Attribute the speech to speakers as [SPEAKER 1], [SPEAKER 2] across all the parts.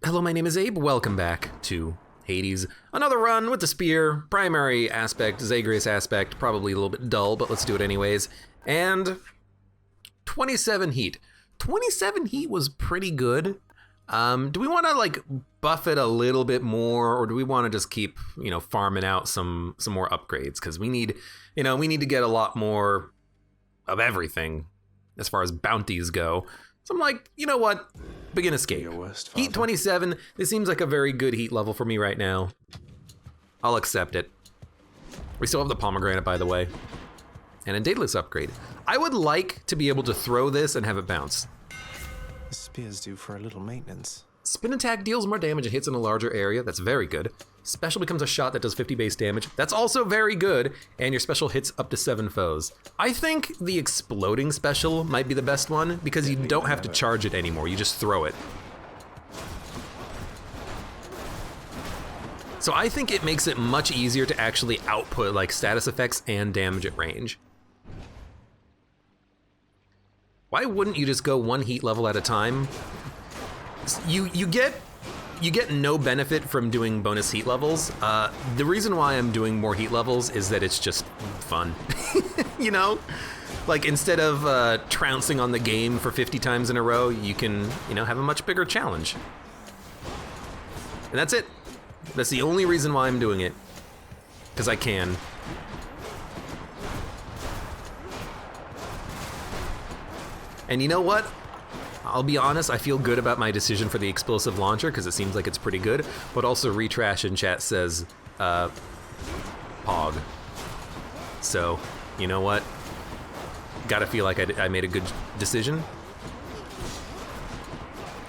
[SPEAKER 1] Hello, my name is Abe. Welcome back to Hades. Another run with the spear, primary aspect, Zagreus aspect, probably a little bit dull, but let's do it anyways. And 27 heat. 27 heat was pretty good. Do we want to like buff it a little bit more, or do we want to just keep, farming out some more upgrades? Because we need to get a lot more of everything as far as bounties go. So I'm like, you know what? Begin escape. Heat 27. This seems like a very good heat level for me right now. I'll accept it. We still have the pomegranate, by the way. And a Daedalus upgrade. I would like to be able to throw this and have it bounce.
[SPEAKER 2] The spear's due for a little maintenance.
[SPEAKER 1] Spin attack deals more damage and hits in a larger area. That's very good. Special becomes a shot that does 50 base damage. That's also very good. And your special hits up to 7 foes. I think the exploding special might be the best one because you don't have to charge it anymore. You just throw it. So I think it makes it much easier to actually output like status effects and damage at range. Why wouldn't you just go one heat level at a time? You get no benefit from doing bonus heat levels. The reason why I'm doing more heat levels is that it's just fun. Like instead of trouncing on the game for 50 times in a row, you can, have a much bigger challenge. And that's it. That's the only reason why I'm doing it. Because I can. And you know what? I'll be honest, I feel good about my decision for the explosive launcher because it seems like it's pretty good, but also Retrash in chat says, Pog. So, you know what? Gotta feel like I made a good decision.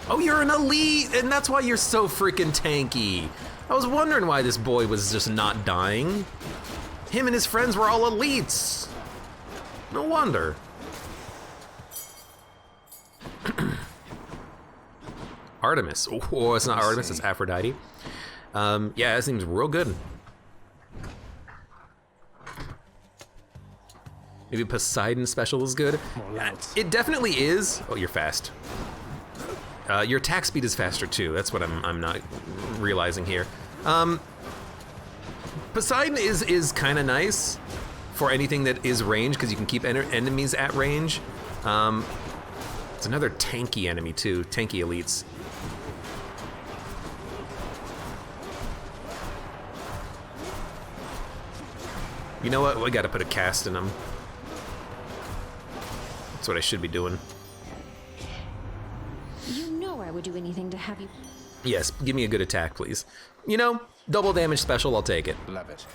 [SPEAKER 1] Oh, you're an elite, and that's why you're so freaking tanky. I was wondering why this boy was just not dying. Him and his friends were all elites. No wonder. Artemis. Oh, it's not Artemis, it's Aphrodite. Yeah, that seems real good. Maybe Poseidon special is good. It definitely is. Oh, you're fast. Your attack speed is faster too. That's what I'm not realizing here. Poseidon is kind of nice for anything that is range because you can keep enemies at range. It's another tanky enemy too, tanky elites. You know what? We gotta put a cast in them. That's what I should be doing.
[SPEAKER 3] You know I would do anything to have you.
[SPEAKER 1] Yes, give me a good attack, please. Double damage special, I'll take it.
[SPEAKER 2] Love it.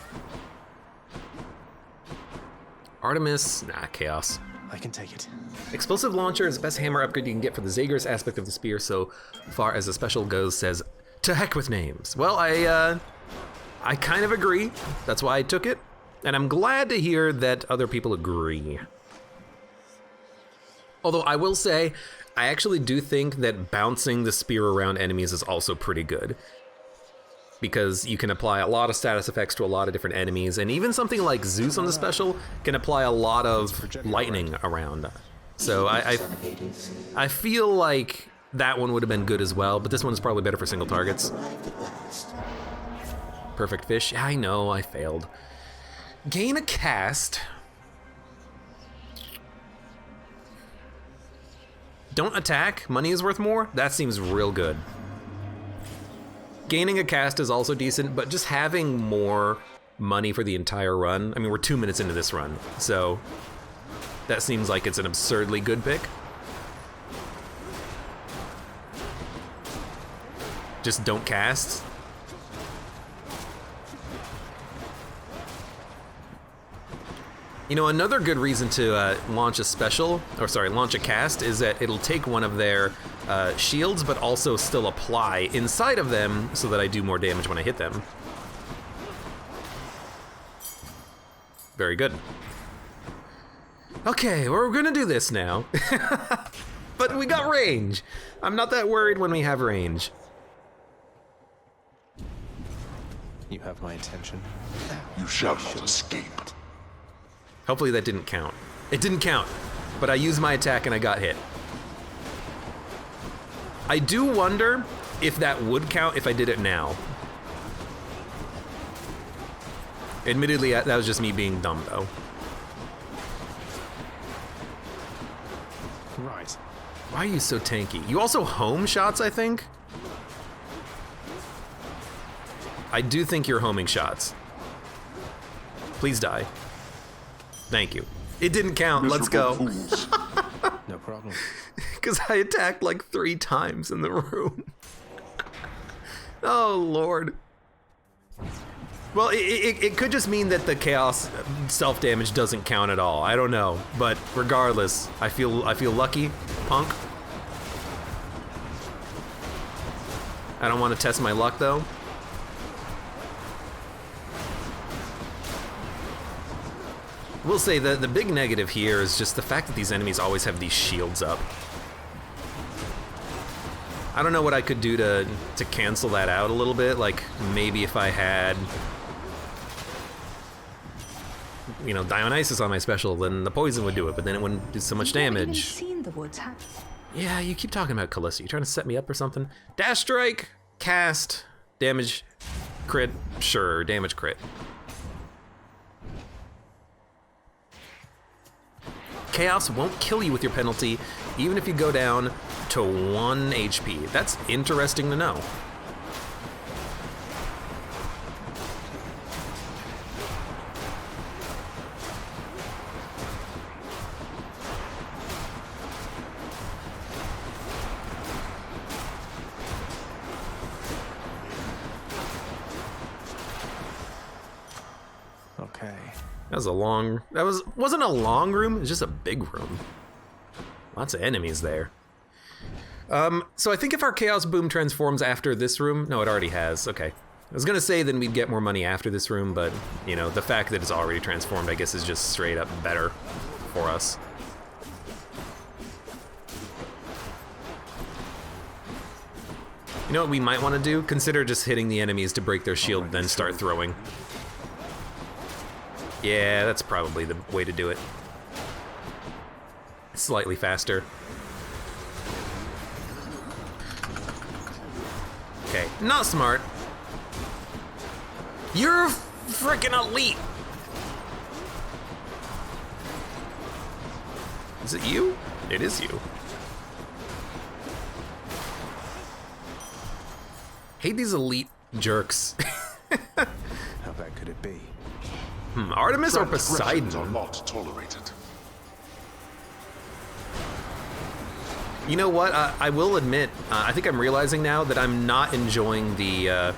[SPEAKER 1] Artemis, nah, chaos.
[SPEAKER 2] I can take it.
[SPEAKER 1] Explosive launcher is the best hammer upgrade you can get for the Zagreus aspect of the spear so far as the special goes, says, to heck with names. Well, I kind of agree. That's why I took it. And I'm glad to hear that other people agree. Although I will say, I actually do think that bouncing the spear around enemies is also pretty good. Because you can apply a lot of status effects to a lot of different enemies, and even something like Zeus on the special can apply a lot of lightning around. So I feel like that one would have been good as well, but this one is probably better for single targets. Perfect fish. I know, I failed. Gain a cast. Don't attack. Money is worth more. That seems real good. Gaining a cast is also decent, but just having more money for the entire run. I mean, we're 2 minutes into this run, so that seems like it's an absurdly good pick. Just don't cast. Another good reason to launch a cast is that it'll take one of their shields, but also still apply inside of them so that I do more damage when I hit them. Very good. Okay, we're gonna do this now. But we got range. I'm not that worried when we have range.
[SPEAKER 2] You have my attention.
[SPEAKER 4] You shall not escape.
[SPEAKER 1] Hopefully that didn't count. It didn't count, but I used my attack and I got hit. I do wonder if that would count if I did it now. Admittedly, that was just me being dumb, though.
[SPEAKER 2] Right.
[SPEAKER 1] Why are you so tanky? You also home shots, I think? I do think you're homing shots. Please die. Thank you. It didn't count. Let's go.
[SPEAKER 2] No problem.
[SPEAKER 1] Because I attacked like 3 times in the room. Oh, Lord. Well, it could just mean that the chaos self-damage doesn't count at all. I don't know. But regardless, I feel lucky, punk. I don't want to test my luck, though. We'll say that the big negative here is just the fact that these enemies always have these shields up. I don't know what I could do to cancel that out a little bit. Like, maybe if I had, you know, Dionysus on my special, then the poison would do it, but then it wouldn't do so much damage.
[SPEAKER 5] Seen the woods, have you?
[SPEAKER 1] Yeah, you keep talking about Calista. You trying to set me up or something? Dash strike, cast, damage, crit, sure, damage crit. Chaos won't kill you with your penalty, even if you go down to 1 HP. That's interesting to know.
[SPEAKER 2] Okay.
[SPEAKER 1] Wasn't a long room, it was just a big room. Lots of enemies there. So I think if our Chaos Boom transforms after this room, no, it already has, okay. I was gonna say then we'd get more money after this room, but, you know, the fact that it's already transformed, I guess, is just straight up better for us. You know what we might want to do? Consider just hitting the enemies to break their shield, then start throwing. Yeah, that's probably the way to do it. Slightly faster. Okay, not smart. You're freaking elite! Is it you? It is you. Hate these elite jerks.
[SPEAKER 2] How bad could it be?
[SPEAKER 1] Artemis or
[SPEAKER 4] Transgressions
[SPEAKER 1] Poseidon?
[SPEAKER 4] are not tolerated.
[SPEAKER 1] You know what? I will admit, I think I'm realizing now that I'm not enjoying the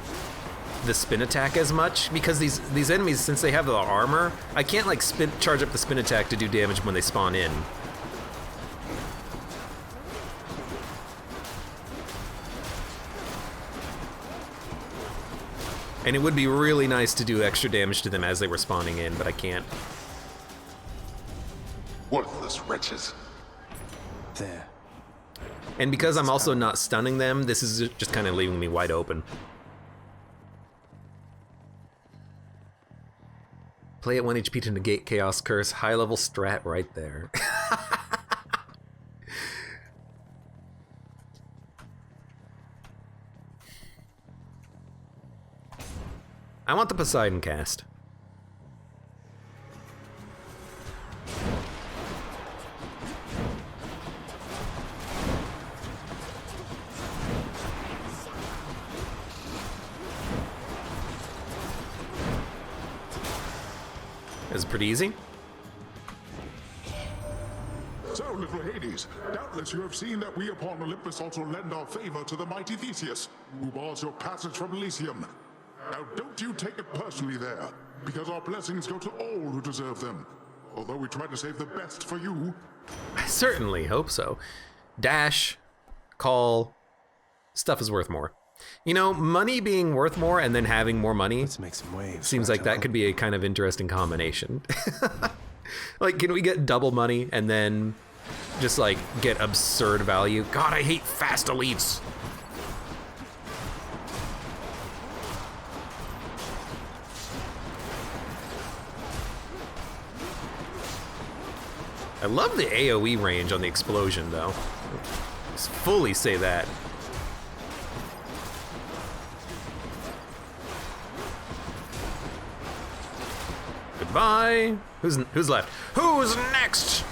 [SPEAKER 1] spin attack as much, because these enemies, since they have the armor, I can't like charge up the spin attack to do damage when they spawn in. And it would be really nice to do extra damage to them as they were spawning in, but I can't.
[SPEAKER 4] Worthless wretches.
[SPEAKER 2] There.
[SPEAKER 1] And because I'm also not stunning them, this is just kind of leaving me wide open. Play at 1 HP to negate Chaos Curse. High level strat right there. I want the Poseidon cast. It's pretty easy.
[SPEAKER 4] So, little Hades, doubtless you have seen that we upon Olympus also lend our favor to the mighty Theseus, who bars your passage from Elysium. Now, don't you take it personally there, because our blessings go to all who deserve them. Although we try to save the best for you.
[SPEAKER 1] I certainly hope so. Dash, call, stuff is worth more. You know, money being worth more and then having more money
[SPEAKER 2] Let's make some waves.
[SPEAKER 1] seems like that could be a kind of interesting combination. Like, can we get double money and then just like get absurd value? God, I hate fast elites. I love the AoE range on the explosion, though. Just fully say that. Goodbye. Who's left? Who's next?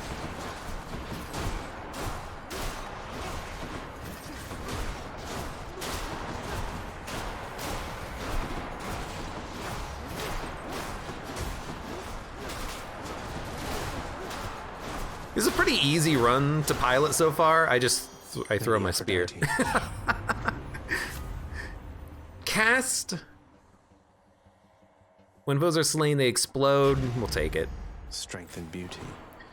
[SPEAKER 1] This is a pretty easy run to pilot so far. I throw my spear. Cast. When foes are slain, they explode. We'll take it.
[SPEAKER 2] Strength and beauty.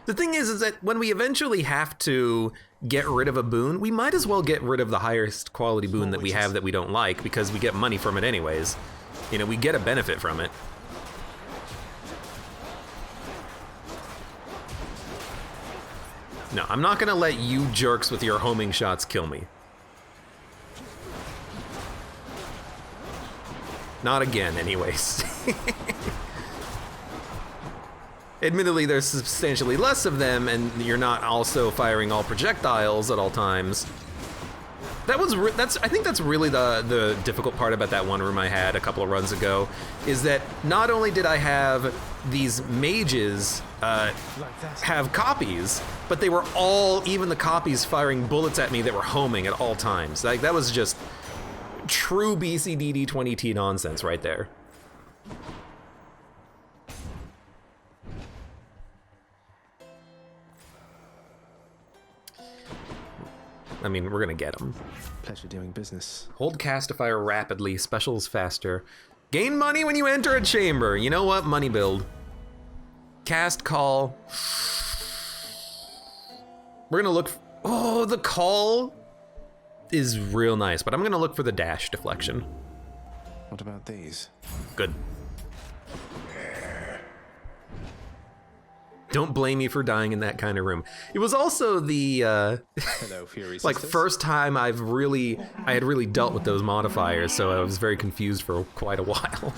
[SPEAKER 1] The thing is that when we eventually have to get rid of a boon, we might as well get rid of the highest quality boon that we have that we don't like, because we get money from it anyways. You know, we get a benefit from it. No, I'm not gonna let you jerks with your homing shots kill me. Not again, anyways. Admittedly, there's substantially less of them, and you're not also firing all projectiles at all times. I think that's really the difficult part about that one room I had a couple of runs ago, is that not only did I have these mages have copies, but they were all, even the copies, firing bullets at me that were homing at all times. Like, that was just true BCDD 20T nonsense right there. I mean, we're gonna get them.
[SPEAKER 2] Pleasure doing business.
[SPEAKER 1] Hold cast to fire rapidly, specials faster. Gain money when you enter a chamber. You know what? Money build. Cast call. We're gonna look. Oh, the call is real nice, but I'm gonna look for the dash deflection.
[SPEAKER 2] What about these?
[SPEAKER 1] Good. Don't blame me for dying in that kind of room. It was also the
[SPEAKER 2] Hello, Fury
[SPEAKER 1] like
[SPEAKER 2] sisters.
[SPEAKER 1] first time I had really dealt with those modifiers, so I was very confused for quite a while.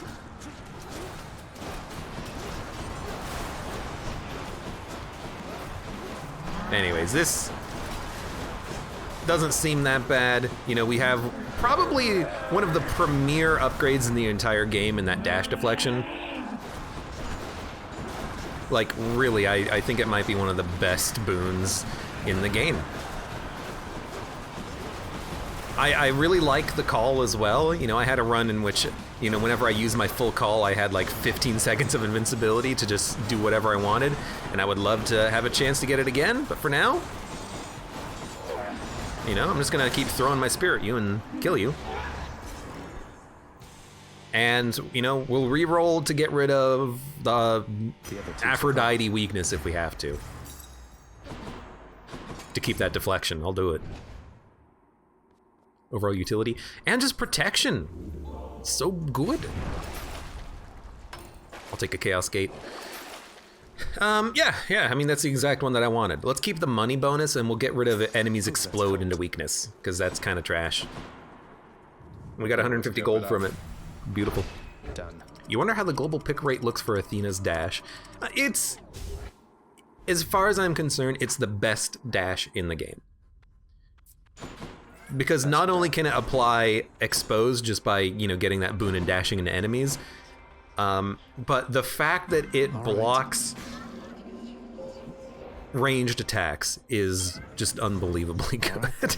[SPEAKER 1] Anyways, this doesn't seem that bad. You know, we have probably one of the premier upgrades in the entire game in that dash deflection. Like, really, I think it might be one of the best boons in the game. I really like the call as well. You know, I had a run in which, you know, whenever I used my full call, I had like 15 seconds of invincibility to just do whatever I wanted, and I would love to have a chance to get it again, but for now, you know, I'm just gonna keep throwing my spear at you and kill you. And, you know, we'll re-roll to get rid of the Aphrodite weakness if we have to. To keep that deflection, I'll do it. Overall utility, and just protection. So good. I'll take a Chaos Gate. Yeah, I mean, that's the exact one that I wanted. Let's keep the money bonus, and we'll get rid of enemies explode into weakness, because that's kind of trash. We got 150 gold from it. Beautiful.
[SPEAKER 2] Done.
[SPEAKER 1] You wonder how the global pick rate looks for Athena's dash. It's, as far as I'm concerned, it's the best dash in the game. Because not only can it apply expose just by, you know, getting that boon and dashing into enemies, but the fact that it blocks ranged attacks is just unbelievably good.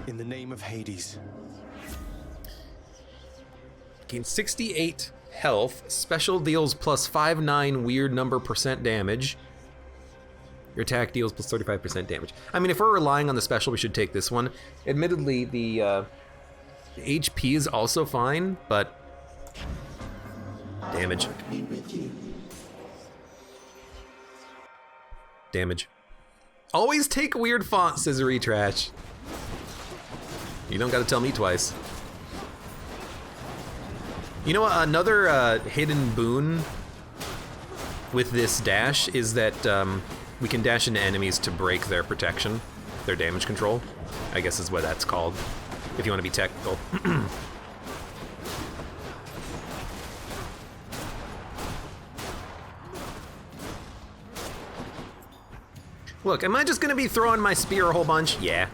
[SPEAKER 2] In the name of Hades.
[SPEAKER 1] Gain 68 health. Special deals plus 5/9 weird number percent damage. Your attack deals plus 35% damage. I mean, if we're relying on the special, we should take this one. Admittedly, the HP is also fine, but damage. Damage. Always take weird font, scissory trash. You don't gotta tell me twice. You know what, another hidden boon with this dash is that we can dash into enemies to break their protection, their damage control, I guess is what that's called, if you want to be technical. Look, am I just gonna be throwing my spear a whole bunch? Yeah.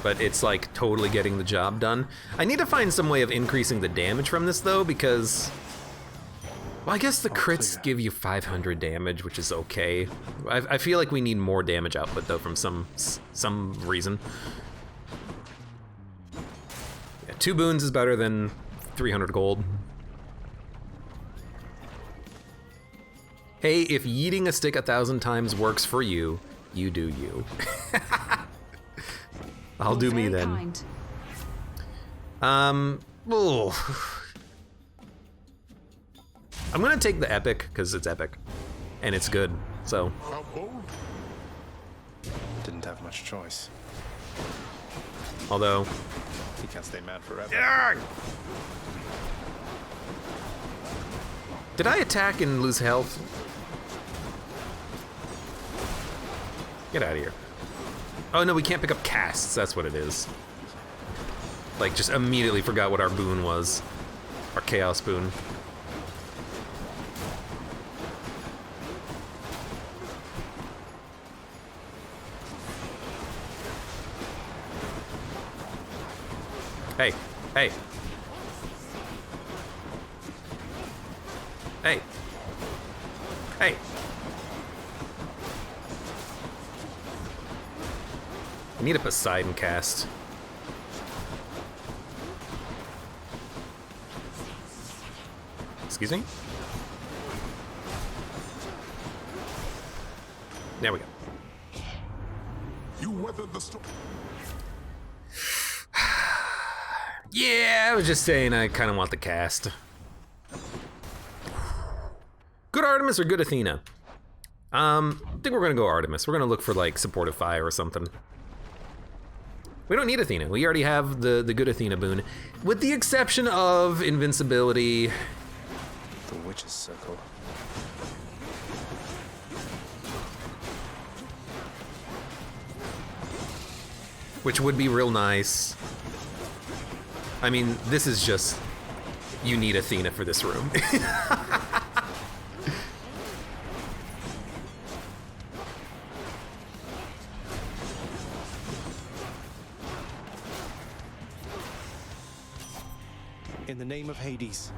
[SPEAKER 1] but it's like totally getting the job done. I need to find some way of increasing the damage from this though, because, well, I guess the crits give you 500 damage, which is okay. I feel like we need more damage output though from some reason. Yeah, 2 boons is better than 300 gold. Hey, if yeeting a stick 1,000 times works for you, you do you. I'll do me then. Oh. I'm gonna take the epic because it's epic, and it's good. So.
[SPEAKER 4] How bold?
[SPEAKER 2] Didn't have much choice.
[SPEAKER 1] Although.
[SPEAKER 2] He can't stay mad forever.
[SPEAKER 1] Argh! Did I attack and lose health? Get out of here. Oh no, we can't pick up casts, that's what it is. Like, just immediately forgot what our boon was. Our chaos boon. Hey, hey. Hey. Hey. I need a Poseidon cast. Excuse me? There we go.
[SPEAKER 4] You weathered the storm.
[SPEAKER 1] Yeah, I was just saying I kind of want the cast. Good Artemis or good Athena? I think we're gonna go Artemis. We're gonna look for like supportive fire or something. We don't need Athena. We already have the good Athena boon, with the exception of invincibility.
[SPEAKER 2] The witch's circle.
[SPEAKER 1] Which would be real nice. I mean, this is just, you need Athena for this room.
[SPEAKER 2] In the name of Hades.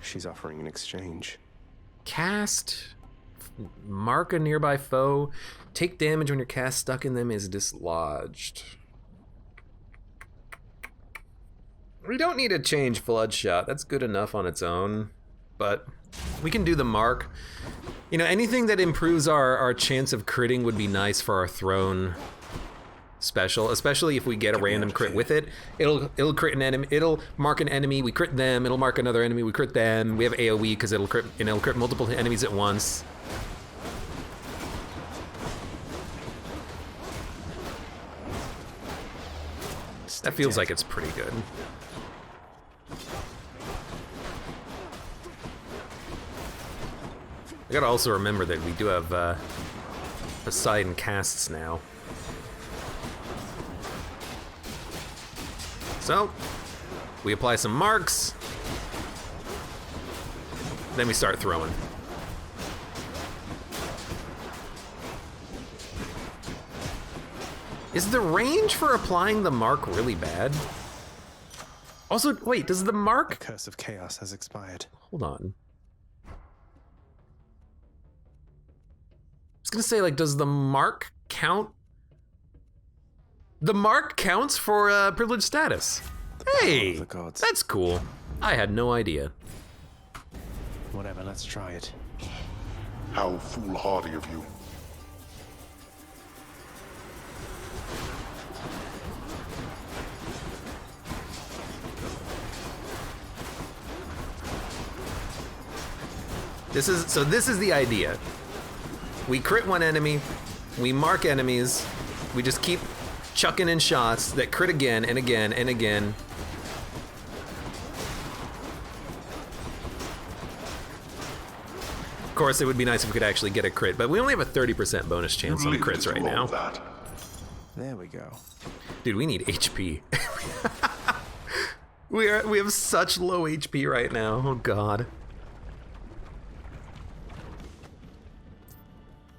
[SPEAKER 2] She's offering an exchange.
[SPEAKER 1] Cast, mark a nearby foe, take damage when your cast stuck in them is dislodged. We don't need to change Floodshot, that's good enough on its own, but we can do the mark. You know, anything that improves our chance of critting would be nice for our throne special, especially if we get a random crit with it. It'll crit an enemy, it'll mark an enemy, we crit them, it'll mark another enemy, we crit them. We have AoE because it'll crit, and it'll crit multiple enemies at once. That feels like it's pretty good. I gotta also remember that we do have Poseidon casts now. So, we apply some marks, then we start throwing. Is the range for applying the mark really bad? Also, wait, does the mark...
[SPEAKER 2] The curse of chaos has expired.
[SPEAKER 1] Hold on. I was gonna say, like, does the mark count? The mark counts for privileged status. Hey,
[SPEAKER 2] the gods.
[SPEAKER 1] that's cool. I had no idea.
[SPEAKER 2] Whatever, let's try it.
[SPEAKER 4] How foolhardy of you.
[SPEAKER 1] This is the idea. We crit one enemy, we mark enemies, we just keep chucking in shots that crit again and again and again. Of course, it would be nice if we could actually get a crit, but we only have a 30% bonus chance on crits right now.
[SPEAKER 2] There we go.
[SPEAKER 1] Dude, we need HP. we have such low HP right now. Oh god.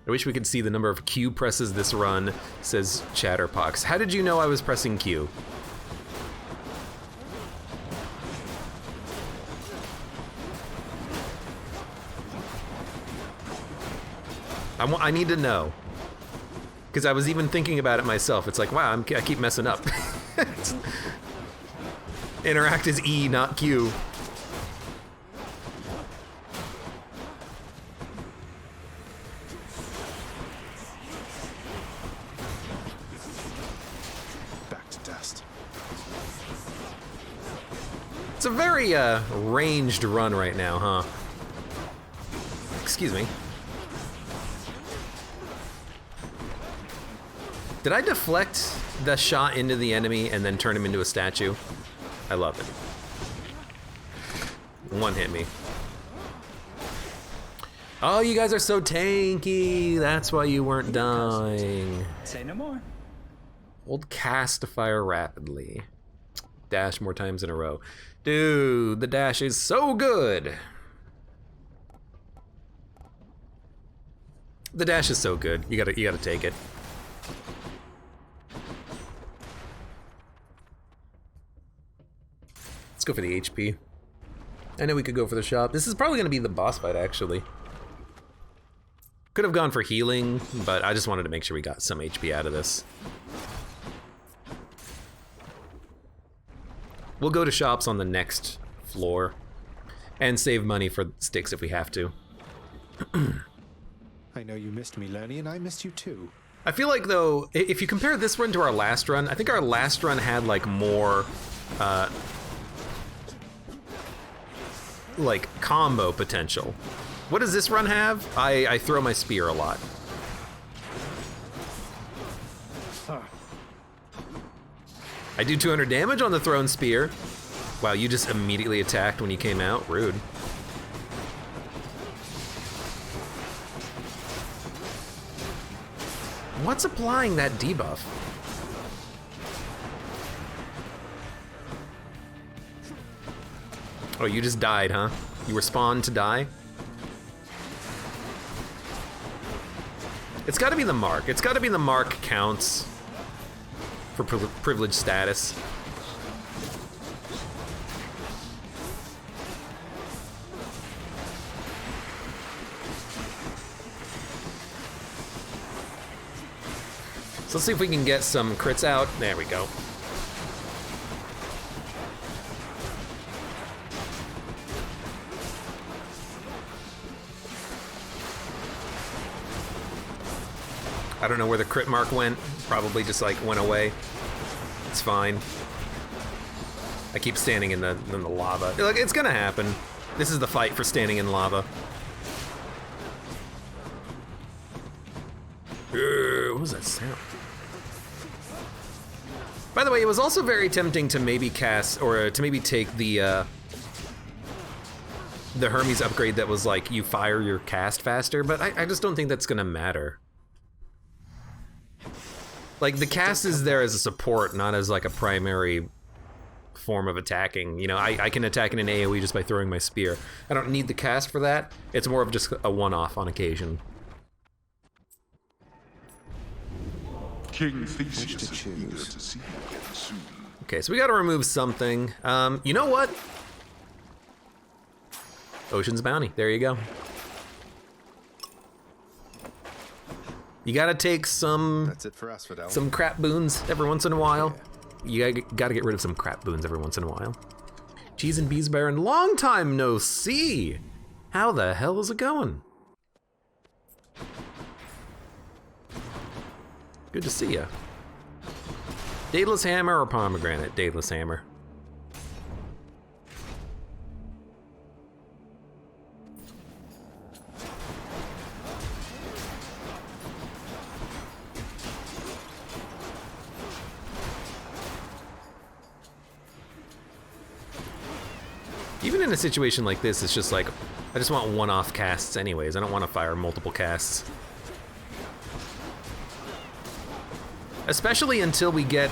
[SPEAKER 1] I wish we could see the number of Q presses this run, says Chatterpox. How did you know I was pressing Q? I need to know. Because I was even thinking about it myself. It's like, wow, I keep messing up. Interact is E, not Q.
[SPEAKER 2] Back to dust.
[SPEAKER 1] It's a very ranged run right now, huh? Excuse me. Did I deflect the shot into the enemy and then turn him into a statue? I love it. One hit me. Oh, you guys are so tanky. That's why you weren't dying.
[SPEAKER 6] Say no more.
[SPEAKER 1] Hold cast to fire rapidly. Dash more times in a row. Dude, the dash is so good. The dash is so good. You gotta take it. Let's go for the HP. I know we could go for the shop. This is probably gonna be the boss fight, actually. Could have gone for healing, but I just wanted to make sure we got some HP out of this. We'll go to shops on the next floor and save money for sticks if we have to.
[SPEAKER 2] I know you missed me, Lerny, and I missed you too.
[SPEAKER 1] I feel like, though, if you compare this run to our last run, I think our last run had, like, more, like, combo potential. What does this run have? I throw my spear a lot. I do 200 damage on the thrown spear. Wow, you just immediately attacked when you came out? Rude. What's applying that debuff? Oh, you just died, huh? You respawned to die? It's gotta be the mark. It's gotta be the mark counts for privilege status. So let's see if we can get some crits out. There we go. I don't know where the crit mark went. Probably just like went away. It's fine. I keep standing in the lava. Like, it's gonna happen. This is the fight for standing in lava. What was that sound? By the way, it was also very tempting to maybe cast, or to maybe take the Hermes upgrade that was like, you fire your cast faster, but I just don't think that's gonna matter. Like, the cast is there as a support, not as like a primary form of attacking. You know, I can attack in an AoE just by throwing my spear. I don't need the cast for that. It's more of just a one-off on occasion.
[SPEAKER 4] King Theseus is eager to see you again soon.
[SPEAKER 1] Okay, so we gotta remove something. You know what? Ocean's Bounty, there you go. You gotta take some...
[SPEAKER 2] That's it for us, Fidel.
[SPEAKER 1] Some crap boons every once in a while. You gotta get rid of some crap boons every once in a while. Cheese and Bees Baron, long time no see! How the hell is it going? Good to see ya. Daedalus Hammer or Pomegranate? Daedalus Hammer. Even in a situation like this, it's just like, I just want one-off casts anyways. I don't want to fire multiple casts. Especially until we get,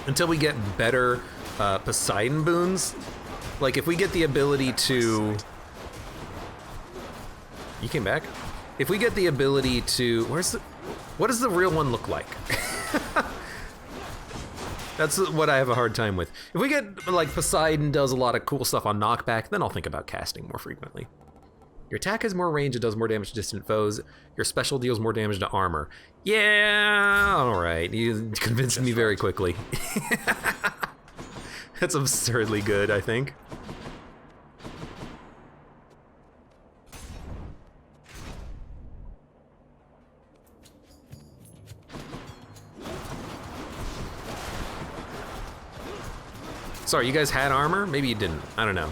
[SPEAKER 1] until we get better Poseidon boons. Like, if we get the ability to... You came back? If we get the ability to... What does the real one look like? That's what I have a hard time with. If we get, like, Poseidon does a lot of cool stuff on knockback, then I'll think about casting more frequently. Your attack has more range, it does more damage to distant foes. Your special deals more damage to armor. Yeah, alright. You convinced me very quickly. That's absurdly good, I think. Sorry, you guys had armor? Maybe you didn't. I don't know.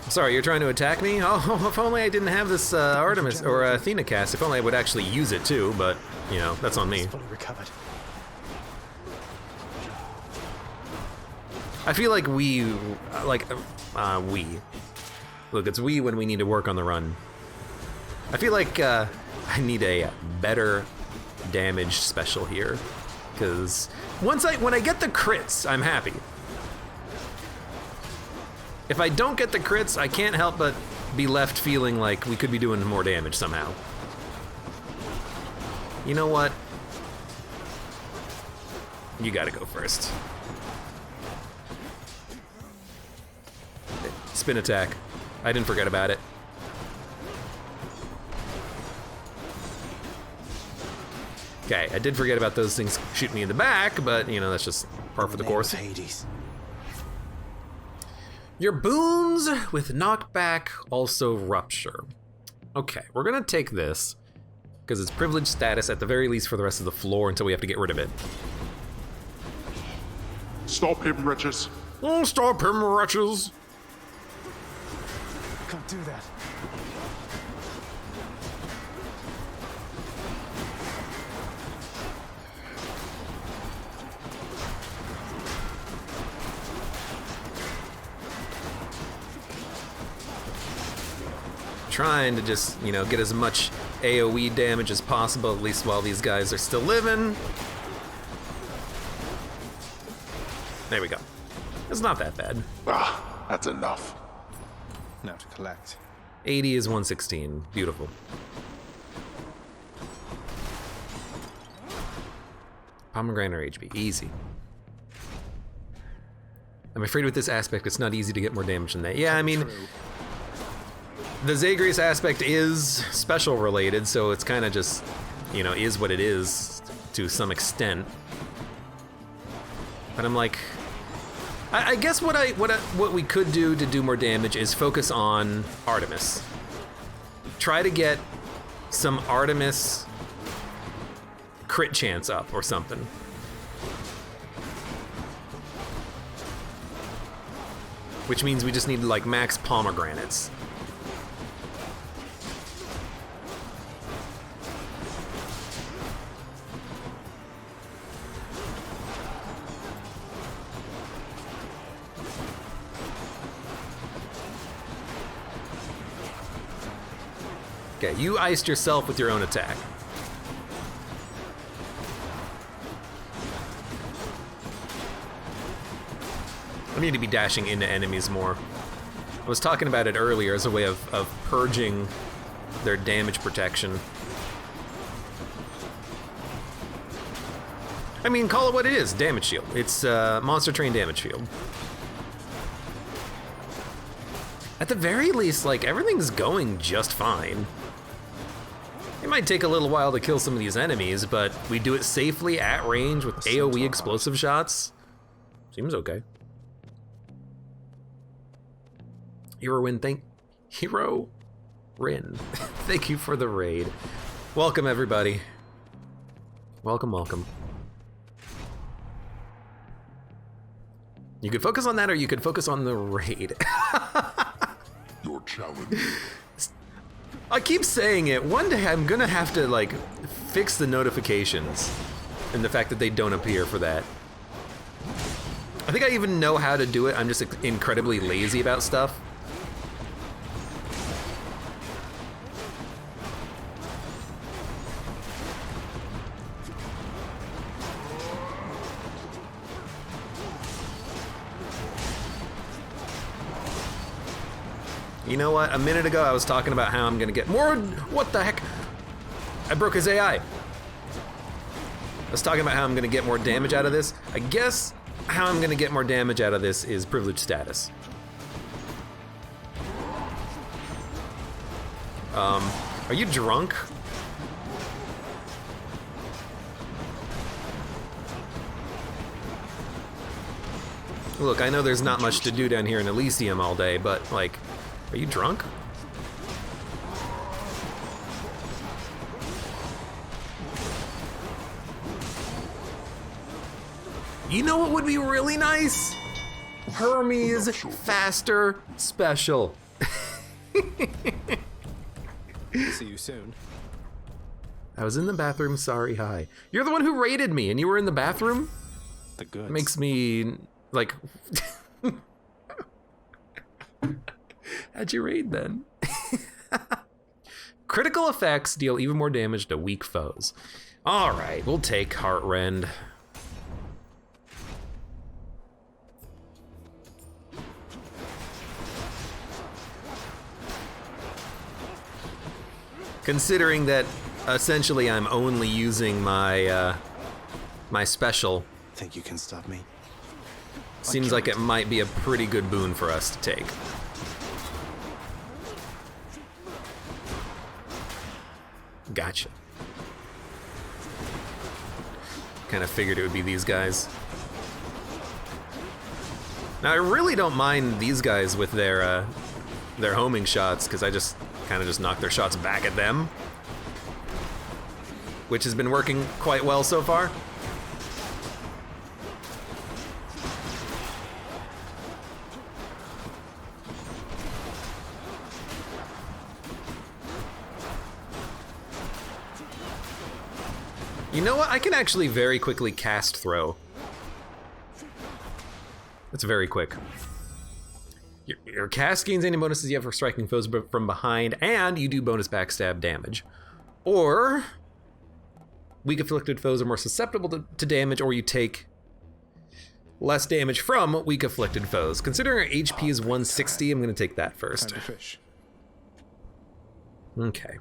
[SPEAKER 1] Sorry, you're trying to attack me? Oh, if only I didn't have this Artemis or Athena cast. If only I would actually use it too, but, you know, that's on me.
[SPEAKER 2] Fully recovered.
[SPEAKER 1] I feel like we. Look, it's we when we need to work on the run. I feel like I need a better damage special here, because when I get the crits, I'm happy. If I don't get the crits, I can't help but be left feeling like we could be doing more damage somehow. You know what? You gotta go first. Spin attack. I didn't forget about it. Okay, I did forget about those things shooting me in the back, but you know, that's just par for the course.
[SPEAKER 2] Hades.
[SPEAKER 1] Your boons with knockback also rupture. Okay, we're gonna take this because it's privileged status at the very least for the rest of the floor until we have to get rid of it.
[SPEAKER 4] Stop him, wretches.
[SPEAKER 1] Oh, stop him, wretches!
[SPEAKER 2] Can't do that.
[SPEAKER 1] Trying to just, you know, get as much AoE damage as possible, at least while these guys are still living. There we go. It's not that bad.
[SPEAKER 4] Ah, that's enough.
[SPEAKER 2] Now to collect.
[SPEAKER 1] 80 is 116. Beautiful. Pomegranate or HB. Easy. I'm afraid with this aspect, it's not easy to get more damage than that. Yeah, I mean, the Zagreus aspect is special related, so it's kind of just, you know, is what it is to some extent. But I'm like, I guess what we could do to do more damage is focus on Artemis. Try to get some Artemis crit chance up or something. Which means we just need like max pomegranates. Okay, you iced yourself with your own attack. I need to be dashing into enemies more. I was talking about it earlier as a way of purging their damage protection. I mean, call it what it is, damage shield. It's monster train damage field. At the very least, like, everything's going just fine. It might take a little while to kill some of these enemies, but we do it safely at range with AoE explosive shots. Seems okay. Hero Rin, thank you for the raid. Welcome everybody. Welcome, welcome. You could focus on that or you could focus on the raid.
[SPEAKER 4] Your challenge.
[SPEAKER 1] I keep saying it. One day I'm gonna have to like fix the notifications and the fact that they don't appear for that. I think I even know how to do it. I'm just incredibly lazy about stuff. You know what? A minute ago I was talking about how I'm gonna get more. What the heck? I broke his AI. I was talking about how I'm gonna get more damage out of this. I guess how I'm gonna get more damage out of this is privilege status. Are you drunk? Look, I know there's not much to do down here in Elysium all day, but like, are you drunk? You know what would be really nice? Hermes Faster Special.
[SPEAKER 2] See you soon.
[SPEAKER 1] I was in the bathroom, sorry, hi. You're the one who raided me and you were in the bathroom?
[SPEAKER 2] The goods.
[SPEAKER 1] Makes me, like... How'd you raid then? Critical effects deal even more damage to weak foes. All right, we'll take Heartrend. Considering that essentially I'm only using my my special,
[SPEAKER 2] Think you can stop me?
[SPEAKER 1] seems like it might be a pretty good boon for us to take. Gotcha. Kind of figured it would be these guys. Now I really don't mind these guys with their homing shots, because I just kind of just knock their shots back at them, which has been working quite well so far. You know what? I can actually very quickly cast throw. It's very quick. Your cast gains any bonuses you have for striking foes from behind, and you do bonus backstab damage. Or, weak afflicted foes are more susceptible to damage, or you take less damage from weak afflicted foes. Considering our HP is 160, I'm gonna take that first.
[SPEAKER 2] Time to fish.
[SPEAKER 1] Okay.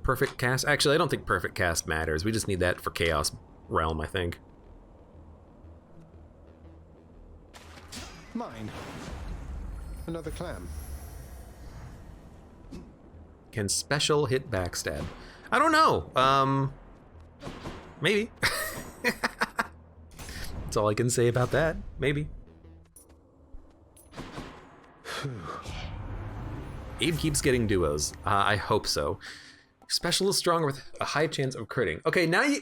[SPEAKER 1] Perfect cast? Actually, I don't think perfect cast matters. We just need that for Chaos Realm, I think.
[SPEAKER 2] Mine. Another clam.
[SPEAKER 1] Can special hit backstab? I don't know. Maybe. That's all I can say about that. Maybe. Abe keeps getting duos. I hope so. Special is strong with a high chance of critting. Okay, now you...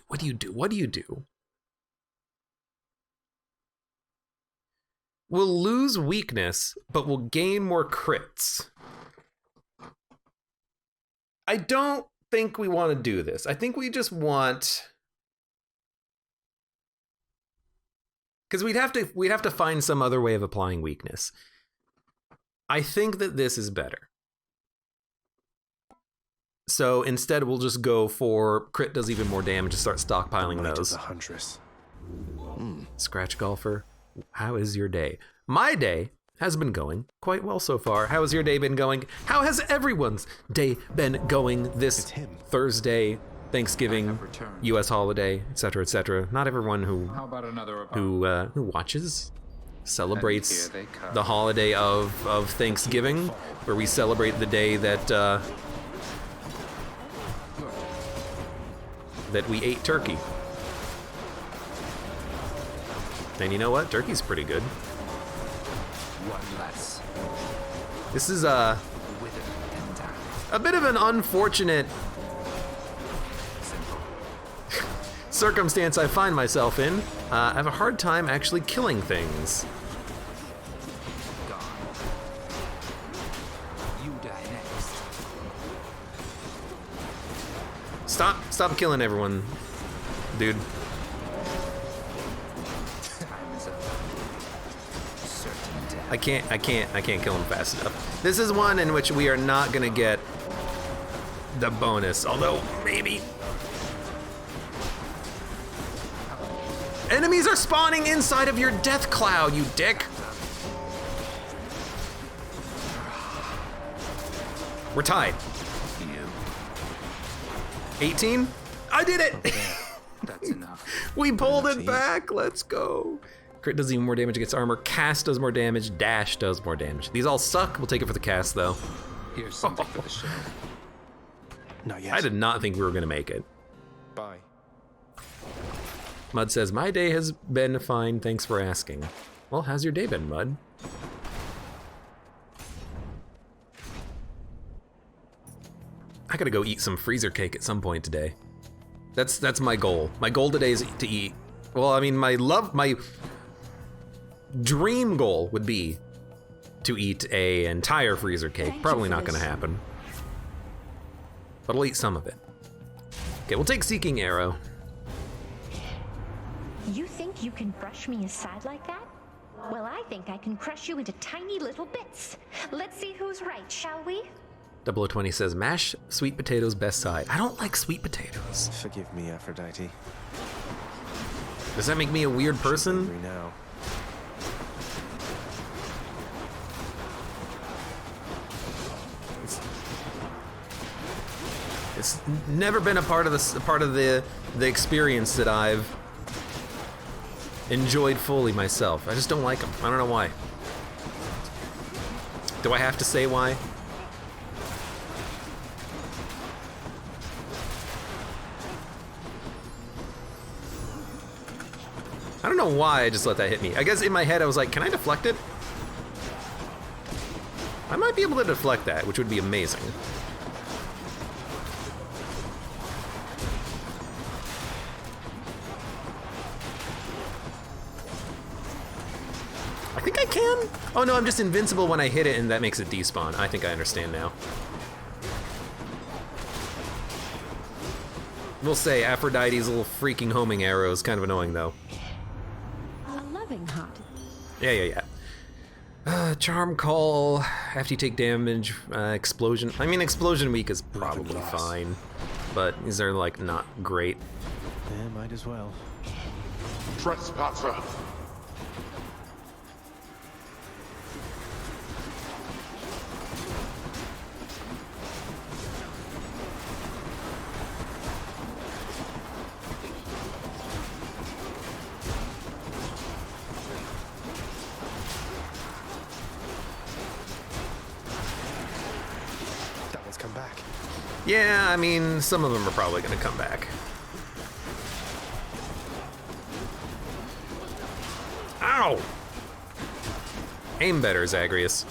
[SPEAKER 1] What do you do? What do you do? We'll lose weakness, but we'll gain more crits. I don't think we want to do this. I think we just want... Because we'd have to find some other way of applying weakness. I think that this is better. So instead, we'll just go for crit does even more damage and start stockpiling those.
[SPEAKER 2] The huntress.
[SPEAKER 1] Scratch Golfer, how is your day? My day has been going quite well so far. How has your day been going? How has everyone's day been going this Thursday, Thanksgiving, U.S. holiday, etc., etc.? Not everyone who watches celebrates the holiday of Thanksgiving, where we celebrate the day that that we ate turkey. And you know what? Turkey's pretty good.
[SPEAKER 6] One less.
[SPEAKER 1] This is a bit of an unfortunate circumstance I find myself in. I have a hard time actually killing things.
[SPEAKER 6] Gone. You die next.
[SPEAKER 1] Stop killing everyone. dude.
[SPEAKER 6] Time is up. Certain death.
[SPEAKER 1] I can't kill him fast enough. This is one in which we are not gonna get the bonus, although maybe. Enemies are spawning inside of your death cloud, you dick. We're tied.
[SPEAKER 6] You.
[SPEAKER 1] 18? I did it!
[SPEAKER 6] That's enough.
[SPEAKER 1] We pulled it back, let's go. Crit does even more damage against armor, cast does more damage, dash does more damage. These all suck, we'll take it for the cast though.
[SPEAKER 6] Here's something for the show.
[SPEAKER 2] Not yet.
[SPEAKER 1] I did not think we were gonna make it.
[SPEAKER 2] Bye.
[SPEAKER 1] Mud says, my day has been fine, thanks for asking. Well, how's your day been, Mud? I gotta go eat some freezer cake at some point today. That's my goal. My goal today is to eat. Well, I mean, my dream goal would be to eat an entire freezer cake. Probably not gonna happen. But I'll eat some of it. Okay, we'll take Seeking Arrow.
[SPEAKER 3] You think you can brush me aside like that? Well, I think I can crush you into tiny little bits. Let's see who's right, shall we?
[SPEAKER 1] 0020 says, mash sweet potatoes best side. I don't like sweet potatoes.
[SPEAKER 2] Forgive me, Aphrodite.
[SPEAKER 1] Does that make me a weird person?
[SPEAKER 2] Angry now.
[SPEAKER 1] It's never been a part of the experience that I've enjoyed fully myself. I just don't like them. I don't know why. Do I have to say why? I don't know why I just let that hit me. I guess in my head I was like, can I deflect it? I might be able to deflect that, which would be amazing. I think I can? Oh no, I'm just invincible when I hit it and that makes it despawn. I think I understand now. We'll say Aphrodite's little freaking homing arrow is kind of annoying though.
[SPEAKER 3] A loving heart.
[SPEAKER 1] Yeah. Charm Call, after you take damage, Explosion. I mean, Explosion Weak is probably fine, but these are like not great.
[SPEAKER 2] Yeah, might as well.
[SPEAKER 4] Trespasser.
[SPEAKER 2] That one's come back.
[SPEAKER 1] Yeah, I mean, some of them are probably gonna come back. Ow! Aim better, Zagreus.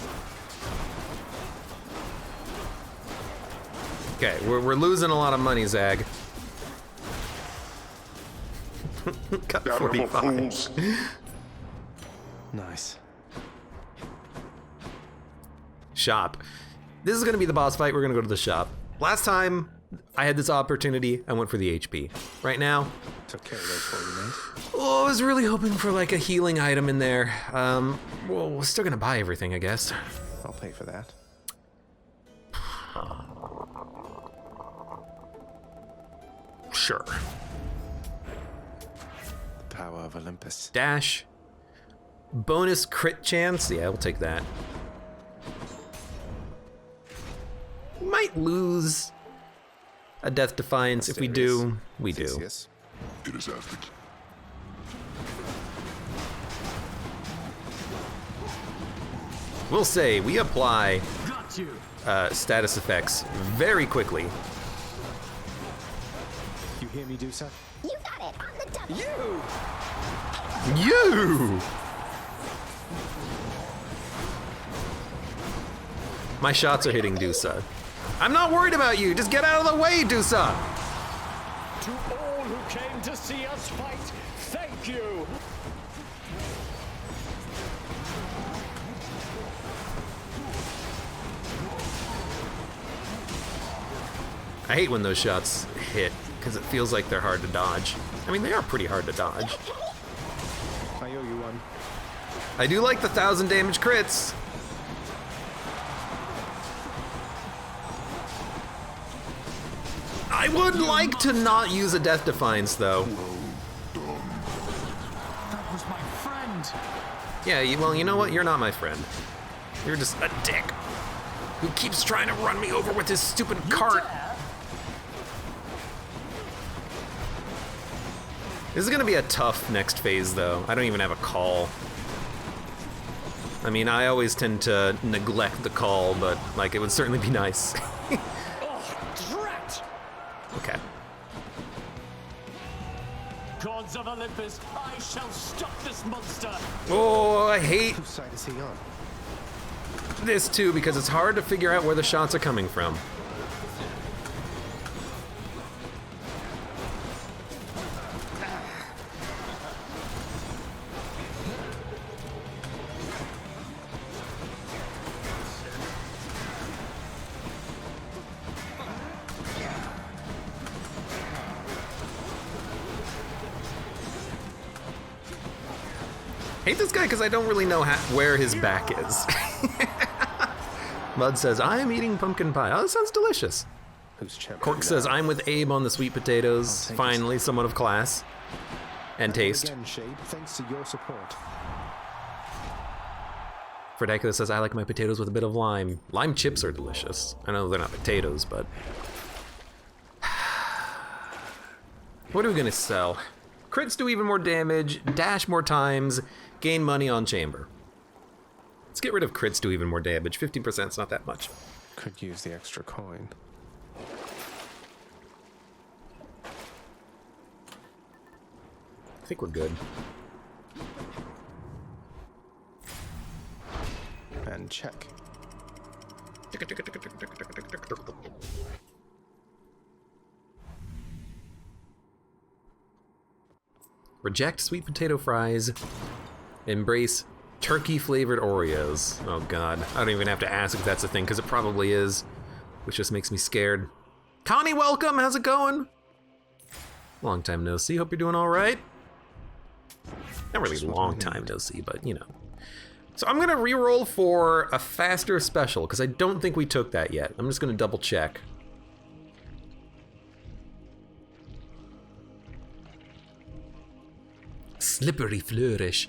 [SPEAKER 1] Okay, we're losing a lot of money, Zag. Got
[SPEAKER 4] Damnable
[SPEAKER 1] 45.
[SPEAKER 4] fools.
[SPEAKER 2] Nice.
[SPEAKER 1] Shop. This is gonna be the boss fight. We're gonna go to the shop. Last time I had this opportunity, I went for the HP. Right now,
[SPEAKER 2] Took care of those for you, mate.
[SPEAKER 1] oh, I was really hoping for like a healing item in there. Well, we're still gonna buy everything, I guess.
[SPEAKER 2] I'll pay for that.
[SPEAKER 1] Sure.
[SPEAKER 2] The power of Olympus.
[SPEAKER 1] Dash. Bonus crit chance. Yeah, we'll take that. Might lose a Death Defiance. If we do, we do.
[SPEAKER 2] Theseus.
[SPEAKER 4] It is as the
[SPEAKER 1] We'll say we apply status effects very quickly.
[SPEAKER 2] You hear me, Dusa?
[SPEAKER 3] You got it on the double.
[SPEAKER 1] You! My shots are hitting Dusa. I'm not worried about you. Just get out of the way, Dusa.
[SPEAKER 7] To all who came to see us fight, thank you!
[SPEAKER 1] I hate when those shots hit, because it feels like they're hard to dodge. I mean, they are pretty hard to dodge.
[SPEAKER 2] I owe you one.
[SPEAKER 1] I do like the 1,000 damage crits. I would like to not use a Death Defiance, though.
[SPEAKER 7] That was my friend.
[SPEAKER 1] Yeah, well, you know what? You're not my friend. You're just a dick who keeps trying to run me over with his stupid cart. This is gonna be a tough next phase, though. I don't even have a call. I mean, I always tend to neglect the call, but, like, it would certainly be nice.
[SPEAKER 7] Oh, drat!
[SPEAKER 1] Okay.
[SPEAKER 7] Gods of Olympus, I shall stop this monster.
[SPEAKER 1] Oh, I hate
[SPEAKER 2] Whose side is he on?
[SPEAKER 1] this, too, because it's hard to figure out where the shots are coming from. Hate this guy because I don't really know where his back is. Mud says, I am eating pumpkin pie. Oh, that sounds delicious.
[SPEAKER 2] Who's champion?
[SPEAKER 1] Cork says, I'm with Abe on the sweet potatoes. Finally, someone of class and taste.
[SPEAKER 2] Again, Shade, thanks to your support.
[SPEAKER 1] Fredacula says, I like my potatoes with a bit of lime. Lime chips are delicious. I know they're not potatoes, but... What are we gonna sell? Crits do even more damage, dash more times, gain money on chamber. Let's get rid of crits do even more damage. 15%'s not that much.
[SPEAKER 2] Could use the extra coin.
[SPEAKER 1] I think we're good.
[SPEAKER 2] And check.
[SPEAKER 1] Reject sweet potato fries. Embrace turkey-flavored Oreos. Oh god, I don't even have to ask if that's a thing, because it probably is. Which just makes me scared. Connie, welcome! How's it going? Long time no see, hope you're doing alright. Not really long time no see, but you know. So I'm gonna re-roll for a faster special, because I don't think we took that yet. I'm just gonna double check. Slippery flourish.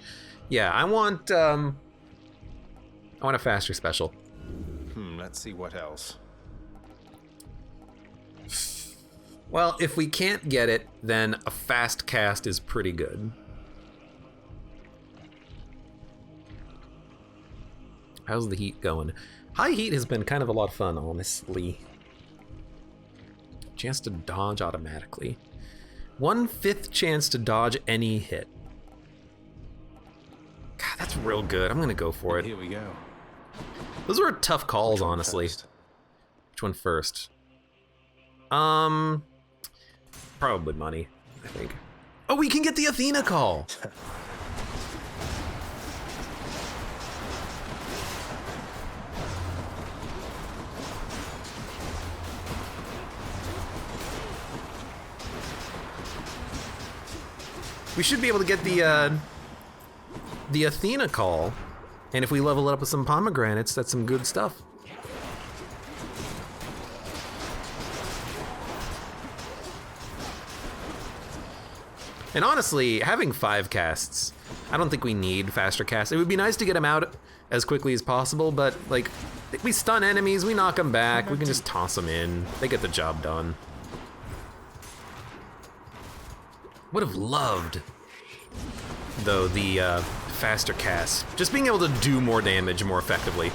[SPEAKER 1] Yeah, I want a faster special.
[SPEAKER 2] Let's see what else.
[SPEAKER 1] Well, if we can't get it, then a fast cast is pretty good. How's the heat going? High heat has been kind of a lot of fun, honestly. Chance to dodge automatically. 1/5 chance to dodge any hit. God, that's real good. I'm gonna go for it.
[SPEAKER 2] Here we go.
[SPEAKER 1] Those were tough calls, honestly.
[SPEAKER 2] First.
[SPEAKER 1] Which one first? Probably money, I think. Oh, we can get the Athena call! We should be able to get the Athena call, and if we level it up with some pomegranates, that's some good stuff. And honestly, having 5 casts, I don't think we need faster casts. It would be nice to get them out as quickly as possible, but like, we stun enemies, we knock them back, we can just toss them in. They get the job done. Would have loved, though, the faster casts. Just being able to do more damage more effectively.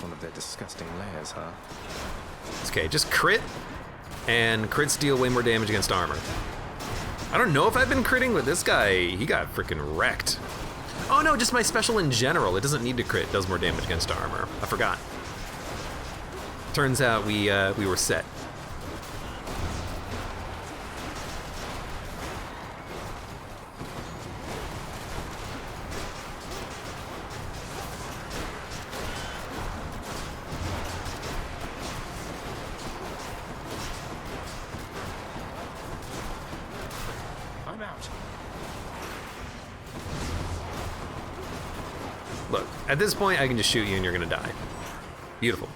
[SPEAKER 2] One of their disgusting layers, huh?
[SPEAKER 1] It's okay, just crit, and crits deal way more damage against armor. I don't know if I've been critting, but this guy, he got freaking wrecked. Oh no, just my special in general. It doesn't need to crit, it does more damage against armor. I forgot. Turns out we were set. Look, at this point, I can just shoot you and you're gonna die. Beautiful.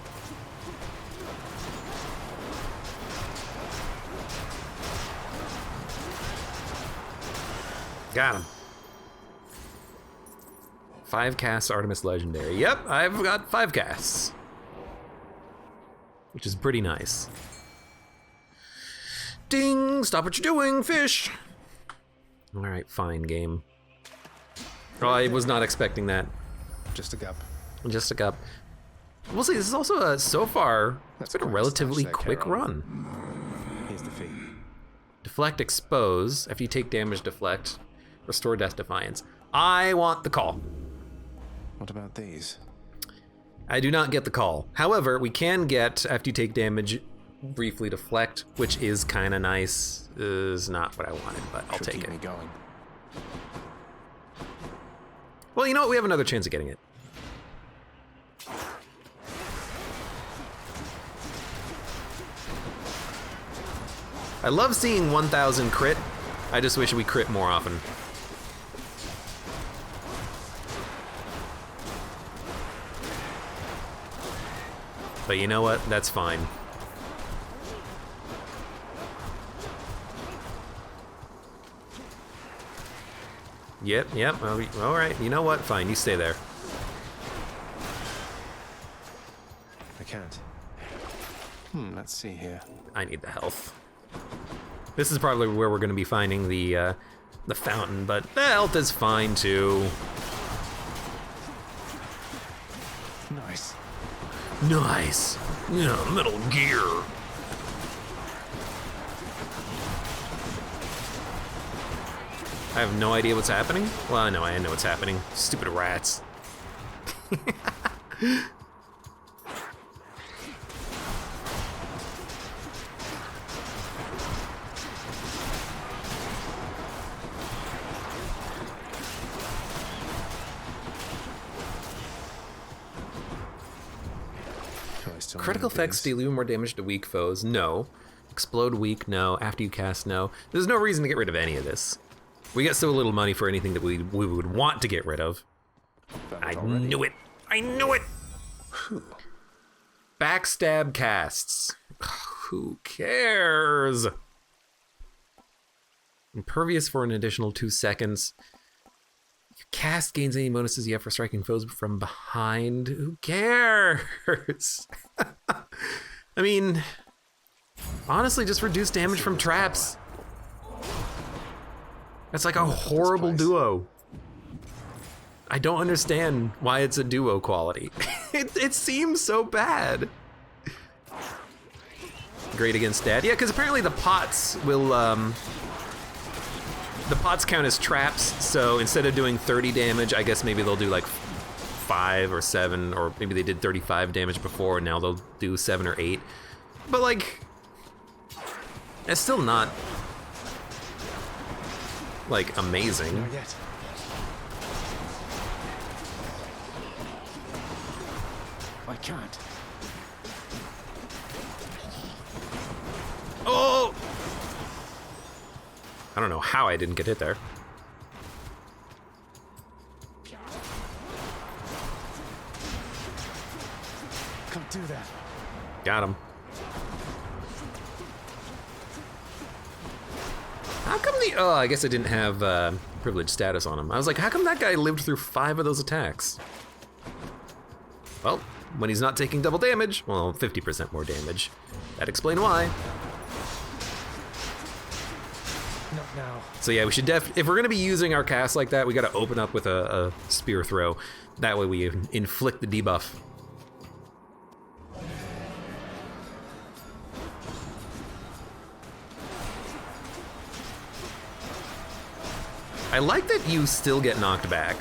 [SPEAKER 1] Got him. 5 casts Artemis Legendary. Yep, I've got 5 casts. Which is pretty nice. Ding! Stop what you're doing, fish! Alright, fine, game. Oh, I was not expecting that.
[SPEAKER 2] Just a gup.
[SPEAKER 1] Just a cup. We'll see, this is also, so far, it's been a
[SPEAKER 2] quite a
[SPEAKER 1] relatively
[SPEAKER 2] stash there,
[SPEAKER 1] quick
[SPEAKER 2] Carol.
[SPEAKER 1] run.
[SPEAKER 2] Here's the fee.
[SPEAKER 1] Deflect, expose. After you take damage, deflect. Restore Death Defiance. I want the call.
[SPEAKER 2] What about these?
[SPEAKER 1] I do not get the call. However, we can get, after you take damage, briefly deflect, which is kind of nice. Is not what I wanted, but I'll
[SPEAKER 2] Should
[SPEAKER 1] take
[SPEAKER 2] keep
[SPEAKER 1] it.
[SPEAKER 2] me going.
[SPEAKER 1] Well, you know what? We have another chance of getting it. I love seeing 1,000 crit. I just wish we crit more often. But you know what? That's fine. Yep. All right. You know what? Fine. You stay there.
[SPEAKER 2] I can't. Let's see here.
[SPEAKER 1] I need the health. This is probably where we're going to be finding the fountain, but the health is fine too.
[SPEAKER 2] Nice.
[SPEAKER 1] Nice. Yeah, Metal Gear. I have no idea what's happening. Well, I know what's happening. Stupid rats. Critical effects deal even more damage to weak foes. No. Explode weak. No. After you cast. No. There's no reason to get rid of any of this. We get so little money for anything that we would want to get rid of. I knew it. I knew it. Backstab casts. Who cares? Impervious for an additional 2 seconds. Your cast gains any bonuses you have for striking foes from behind. Who cares? I mean, honestly, just reduce damage from traps. That's like a horrible duo. I don't understand why it's a duo quality. It seems so bad. Great against Dad. Yeah, because apparently the pots will, the pots count as traps, so instead of doing 30 damage, I guess maybe they'll do like 5 or 7, or maybe they did 35 damage before, and now they'll do 7 or 8. But like, it's still not like amazing.
[SPEAKER 2] Not yet. I can't.
[SPEAKER 1] Oh! I don't know how I didn't get hit there.
[SPEAKER 2] Can't do that.
[SPEAKER 1] Got him. How come the... Oh, I guess I didn't have privileged status on him. I was like, how come that guy lived through 5 of those attacks? Well, when he's not taking double damage, well, 50% more damage. That'd explain why.
[SPEAKER 2] Not now.
[SPEAKER 1] So yeah, we should if we're gonna be using our cast like that, we gotta open up with a spear throw. That way we inflict the debuff. I like that you still get knocked back.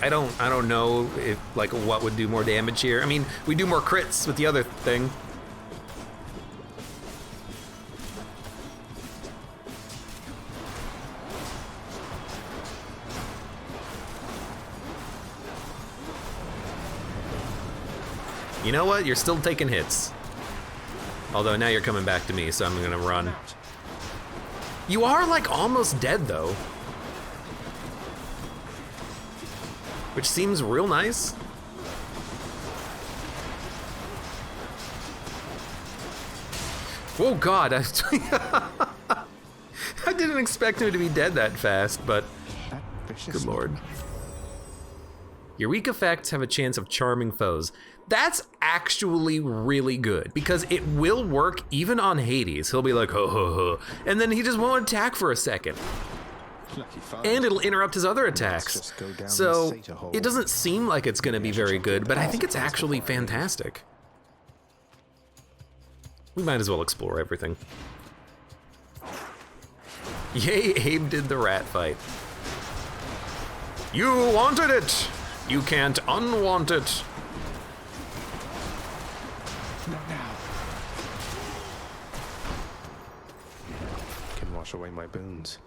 [SPEAKER 1] I don't know if like what would do more damage here. I mean, we do more crits with the other thing. You know what? You're still taking hits. Although now you're coming back to me, so I'm gonna run. You are like almost dead though. Which seems real nice. Oh god, I didn't expect him to be dead that fast, but good lord. Your weak effects have a chance of charming foes. That's actually really good, because it will work even on Hades. He'll be like, ho ho ho, and then he just won't attack for a second. And it'll interrupt his other attacks. So it doesn't seem like it's gonna be very good, but I think it's actually fantastic. We might as well explore everything. Yay, Abe did the rat fight. You wanted it! You can't unwant it.
[SPEAKER 2] Not now.
[SPEAKER 8] Can wash away my boons.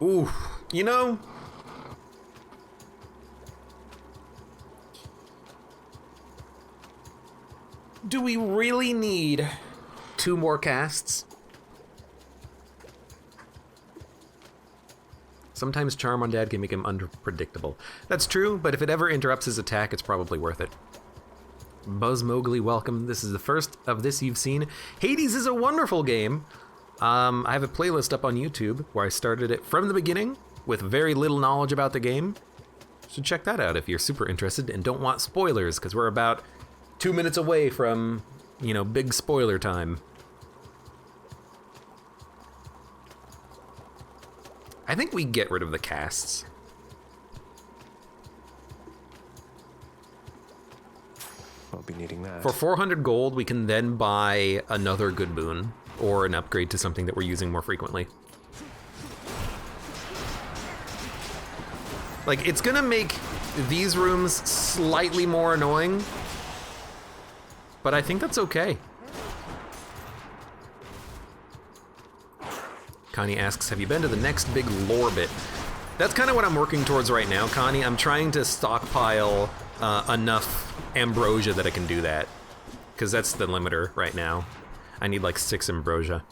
[SPEAKER 1] Ooh, you know, do we really need 2 more casts? Sometimes Charm on Dad can make him unpredictable. That's true, but if it ever interrupts his attack, it's probably worth it. Buzz Mowgli, welcome. This is the first of this you've seen. Hades is a wonderful game. I have a playlist up on YouTube where I started it from the beginning with very little knowledge about the game. So check that out if you're super interested and don't want spoilers, because we're about 2 minutes away from, you know, big spoiler time. I think we get rid of the casts.
[SPEAKER 8] I'll be needing that.
[SPEAKER 1] For 400 gold, we can then buy another good boon, or an upgrade to something that we're using more frequently. Like, it's gonna make these rooms slightly more annoying, but I think that's okay. Connie asks, have you been to the next big lore bit? That's kind of what I'm working towards right now, Connie. I'm trying to stockpile enough ambrosia that I can do that, because that's the limiter right now. I need like 6 ambrosia.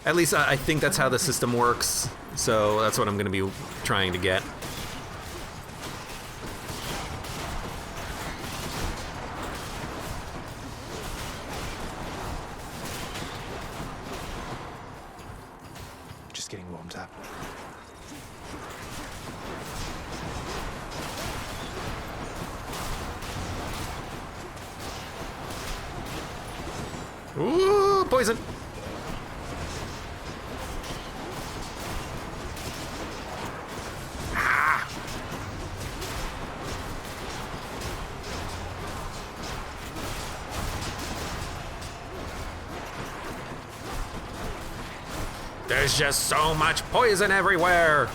[SPEAKER 1] At least I think that's how the system works, so that's what I'm gonna be trying to get.
[SPEAKER 8] Just getting warmed up.
[SPEAKER 1] Ooh, poison! Ah! There's just so much poison everywhere!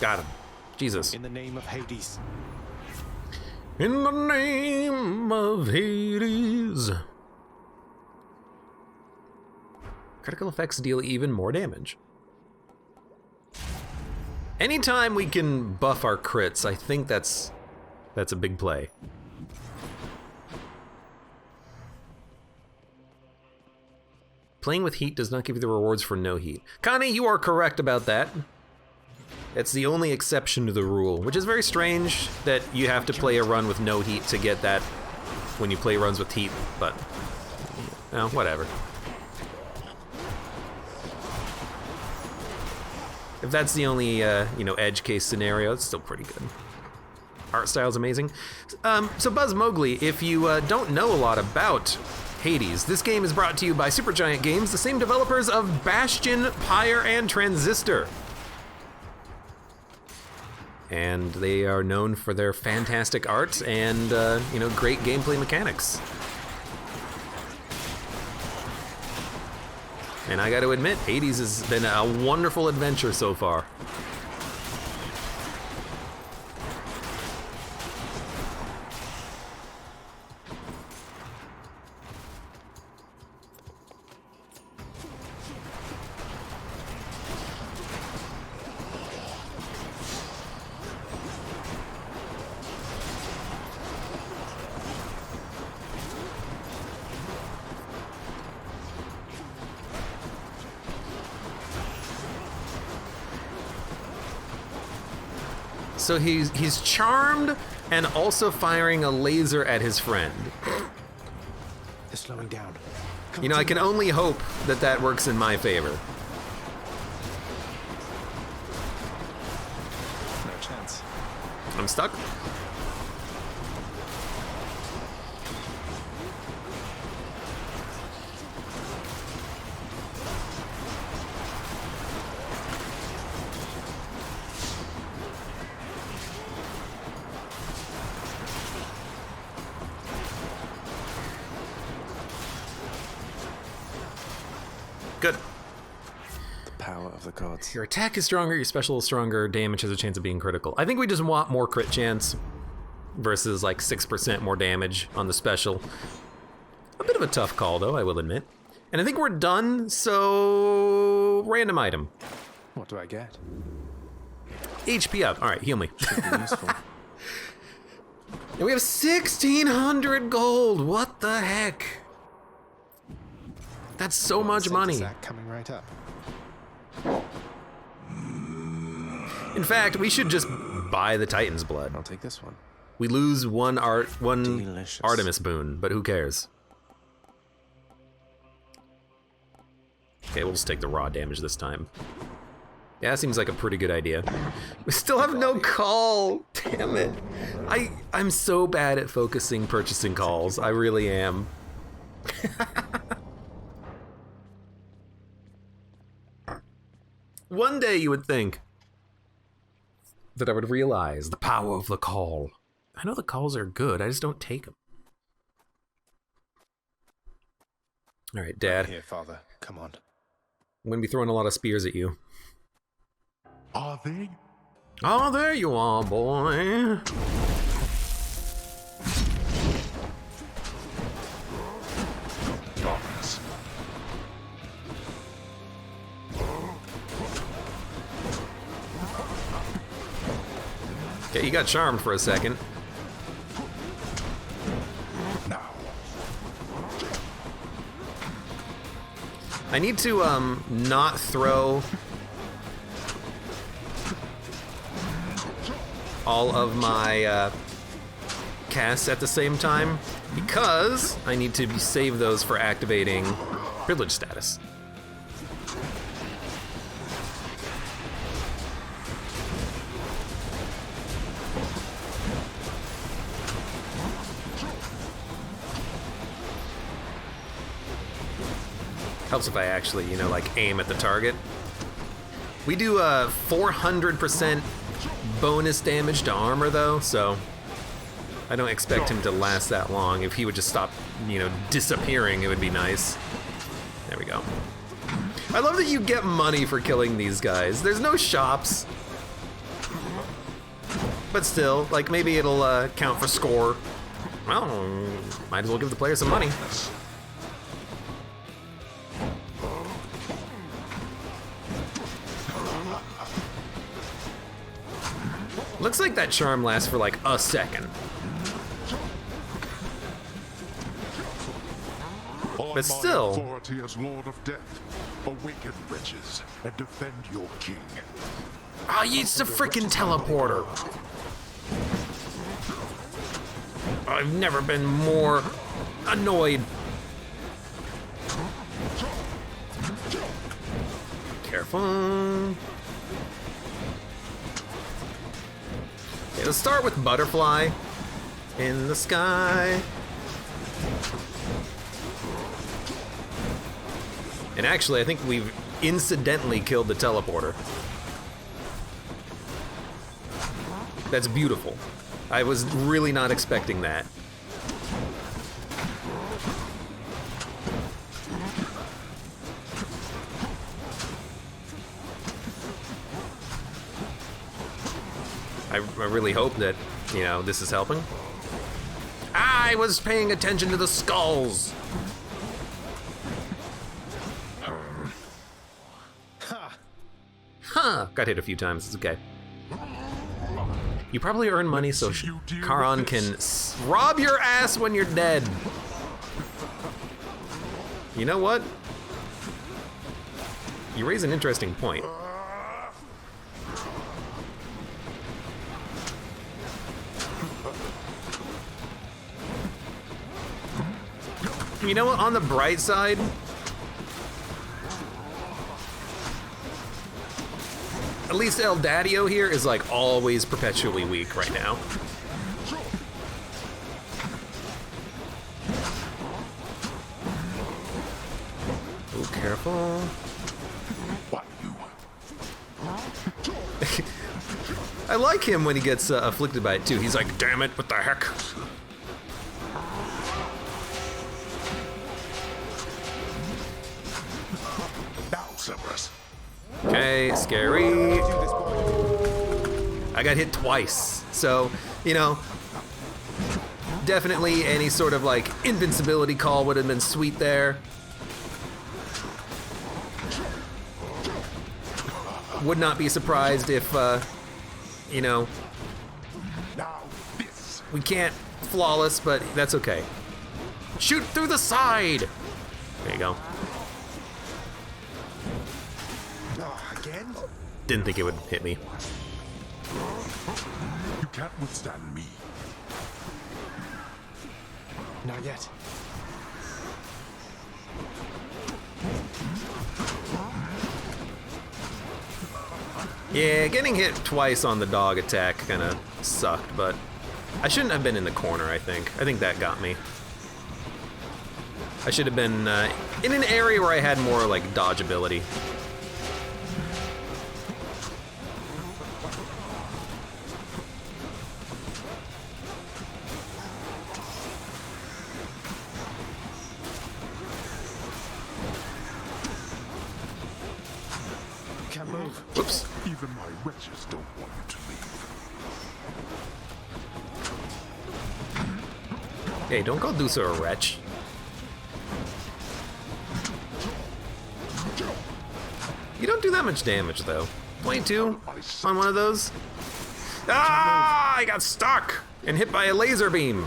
[SPEAKER 1] Got him. Jesus.
[SPEAKER 8] In the name of Hades.
[SPEAKER 1] In the name of Hades. Critical effects deal even more damage. Anytime we can buff our crits, I think that's a big play. Playing with heat does not give you the rewards for no heat. Connie, you are correct about that. It's the only exception to the rule, which is very strange that you have to play a run with no heat to get that when you play runs with heat, but, no, whatever. If that's the only, you know, edge case scenario, it's still pretty good. Art style's amazing. So Buzz Mowgli, if you don't know a lot about Hades, this game is brought to you by Supergiant Games, the same developers of Bastion, Pyre, and Transistor. And they are known for their fantastic art and, you know, great gameplay mechanics. And I got to admit, Hades has been a wonderful adventure so far. So he's charmed and also firing a laser at his friend.
[SPEAKER 8] They're slowing down.
[SPEAKER 1] You know, I can only hope that that works in my favor.
[SPEAKER 8] No chance.
[SPEAKER 1] I'm stuck. Good.
[SPEAKER 8] The power of the gods.
[SPEAKER 1] Your attack is stronger, your special is stronger, damage has a chance of being critical. I think we just want more crit chance versus like 6% more damage on the special. A bit of a tough call though, I will admit. And I think we're done, so random item.
[SPEAKER 8] What do I get?
[SPEAKER 1] HP up. All right, heal me.
[SPEAKER 8] Should be useful.
[SPEAKER 1] And we have 1,600 gold. What the heck? That's so much money.
[SPEAKER 8] Zach coming right up.
[SPEAKER 1] In fact, we should just buy the Titan's blood.
[SPEAKER 8] I'll take this one.
[SPEAKER 1] We lose one
[SPEAKER 8] Delicious.
[SPEAKER 1] Artemis boon, but who cares? Okay, we'll just take the raw damage this time. Yeah, that seems like a pretty good idea. We still have no call. Damn it. I'm so bad at focusing purchasing calls. I really am. One day you would think that I would realize the power of the call. I know the calls are good, I just don't take them. All right, Dad.
[SPEAKER 8] Here, Father. Come on.
[SPEAKER 1] I'm gonna be throwing a lot of spears at you.
[SPEAKER 4] Are they?
[SPEAKER 1] Oh, there you are, boy.
[SPEAKER 4] Darkness.
[SPEAKER 1] Okay, you got charmed for a second.
[SPEAKER 4] Now.
[SPEAKER 1] I need to not throw all of my casts at the same time because I need to save those for activating privilege status. Helps if I actually, you know, like aim at the target. We do 400% bonus damage to armor though, so I don't expect him to last that long. If he would just stop, you know, disappearing, it would be nice. There we go. I love that you get money for killing these guys. There's no shops. But still, like maybe it'll count for score. Well, might as well give the player some money. Looks like that charm lasts for like a second. But still.
[SPEAKER 4] Authority as Lord of Death, awaken wretches and defend your king.
[SPEAKER 1] Ah, it's a freaking teleporter. I've never been more annoyed. Careful. Okay, let's start with Butterfly in the sky. And actually, I think we've incidentally killed the teleporter. That's beautiful. I was really not expecting that. I really hope that, you know, this is helping. I was paying attention to the skulls. Huh. Got hit a few times. It's okay. You probably earn money so Charon can rob your ass when you're dead. You know what? You raise an interesting point. You know what? On the bright side, at least El Daddio here is like always perpetually weak right now. Oh, careful.
[SPEAKER 4] What you?
[SPEAKER 1] I like him when he gets afflicted by it too. He's like, damn it, what the heck?
[SPEAKER 4] Now, Zagreus.
[SPEAKER 1] Okay, scary. I got hit twice, so, you know, definitely any sort of like invincibility call would have been sweet there. Would not be surprised if, you know,
[SPEAKER 4] Now, this.
[SPEAKER 1] we can't flawless, but that's okay. Shoot through the side! There you go.
[SPEAKER 4] Again?
[SPEAKER 1] Didn't think it would hit me.
[SPEAKER 4] You can't withstand me.
[SPEAKER 8] Not yet.
[SPEAKER 1] Yeah, getting hit twice on the dog attack kind of sucked, but I shouldn't have been in the corner, I think. I think that got me. I should have been in an area where I had more, like, dodge ability.
[SPEAKER 2] Can't move.
[SPEAKER 1] Whoops.
[SPEAKER 4] Even my wretches don't want you to leave.
[SPEAKER 1] Hey, don't call Dusa a wretch. You don't do that much damage, though. 22 on one of those. Ah! I got stuck and hit by a laser beam.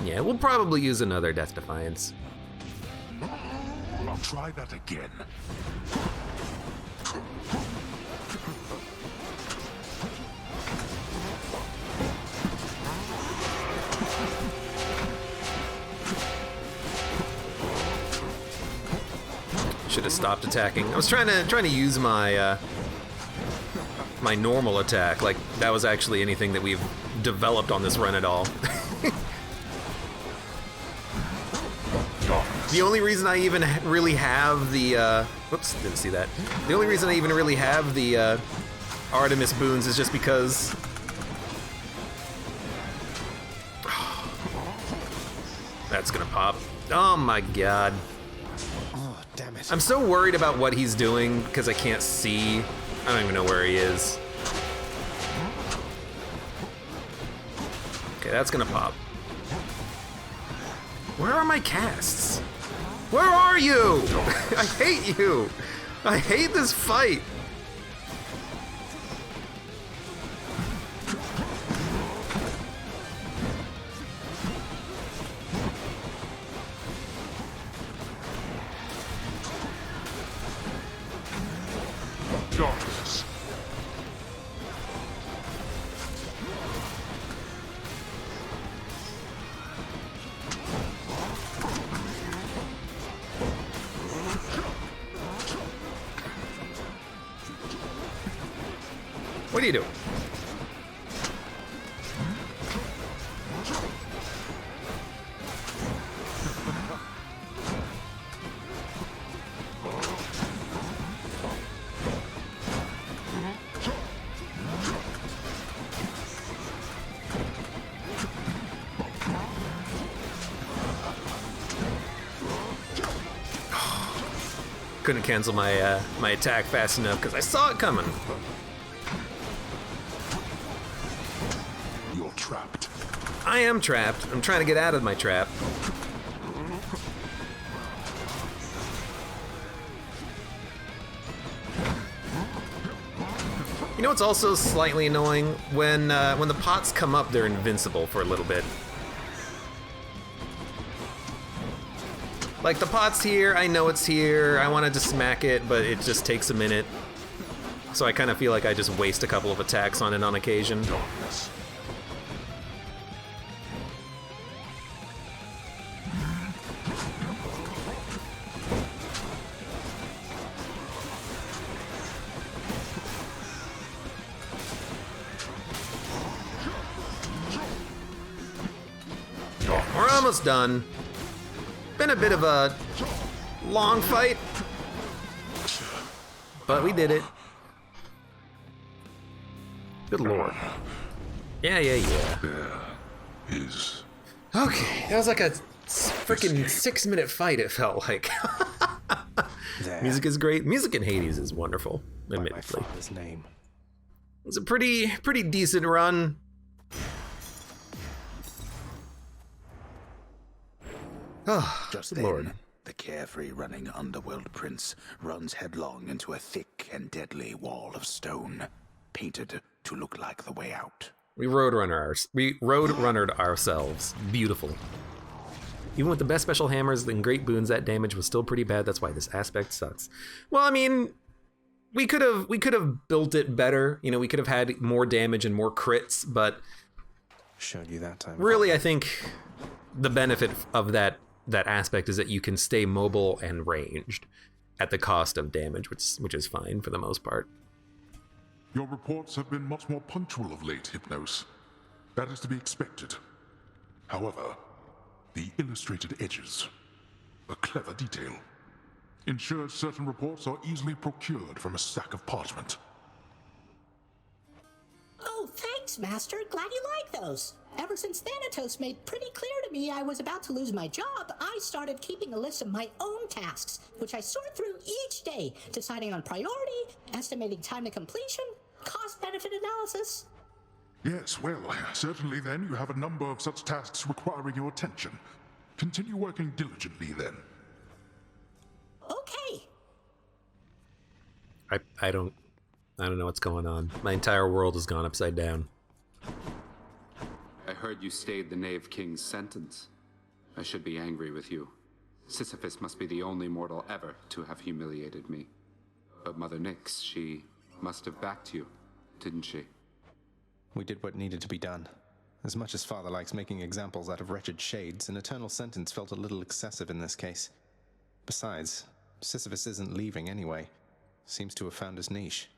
[SPEAKER 1] Yeah, we'll probably use another Death Defiance.
[SPEAKER 4] I'll try that again.
[SPEAKER 1] Should have stopped attacking. I was trying to use my my normal attack, like that was actually anything that we've developed on this run at all. The only reason I even really have the whoops, didn't see that. The only reason I even really have the Artemis boons is just because that's gonna pop. Oh my god.
[SPEAKER 8] Oh, damn it.
[SPEAKER 1] I'm so worried about what he's doing because I can't see. I don't even know where he is. Okay, that's gonna pop. Where are my casts? Where are you? I hate you. I hate this fight.
[SPEAKER 4] Darkness.
[SPEAKER 1] What are you doing? Couldn't cancel my my attack fast enough because I saw it coming.
[SPEAKER 4] You're trapped.
[SPEAKER 1] I am trapped. I'm trying to get out of my trap. You know what's also slightly annoying? When the pots come up, they're invincible for a little bit. Like the pot's here, I know it's here, I wanted to smack it, but it just takes a minute. So I kind of feel like I just waste a couple of attacks on it on occasion.
[SPEAKER 4] Darkness.
[SPEAKER 1] almost done. Been a bit of a long fight, but we did it. Good lord. Yeah.
[SPEAKER 4] Is
[SPEAKER 1] Okay, that was like a freaking 6-minute fight, it felt like. Music is great. Music in Hades is wonderful,
[SPEAKER 8] By my
[SPEAKER 1] admittedly.
[SPEAKER 8] father's name.
[SPEAKER 1] It's a pretty decent run. Oh,
[SPEAKER 9] Just
[SPEAKER 1] good
[SPEAKER 9] then,
[SPEAKER 1] lord.
[SPEAKER 9] the carefree running Underworld prince runs headlong into a thick and deadly wall of stone, painted to look like the way out.
[SPEAKER 1] We road-runnered ourselves. Beautiful. Even with the best special hammers and great boons, that damage was still pretty bad. That's why this aspect sucks. Well, I mean, we could have built it better. You know, we could have had more damage and more crits, but
[SPEAKER 8] Showed you that time.
[SPEAKER 1] really, I think the benefit of that aspect is that you can stay mobile and ranged at the cost of damage, which is fine for the most part.
[SPEAKER 4] your reports have been much more punctual of late, Hypnos. That is to be expected. However, the illustrated edges, a clever detail, ensures certain reports are easily procured from a stack of parchment.
[SPEAKER 10] Oh, thanks, Master. Glad you like those. Ever since Thanatos made pretty clear to me I was about to lose my job, I started keeping a list of my own tasks, which I sort through each day, deciding on priority, estimating time to completion, cost-benefit analysis.
[SPEAKER 4] Yes, well, certainly then you have a number of such tasks requiring your attention. Continue working diligently then.
[SPEAKER 10] Okay.
[SPEAKER 1] I don't know what's going on. My entire world has gone upside down.
[SPEAKER 6] I heard you stayed the Knave King's sentence. I should be angry with you. Sisyphus must be the only mortal ever to have humiliated me. But Mother Nyx, she must have backed you, didn't she?
[SPEAKER 8] We did what needed to be done. As much as Father likes making examples out of wretched shades, an eternal sentence felt a little excessive in this case. Besides, Sisyphus isn't leaving anyway. Seems to have found his niche.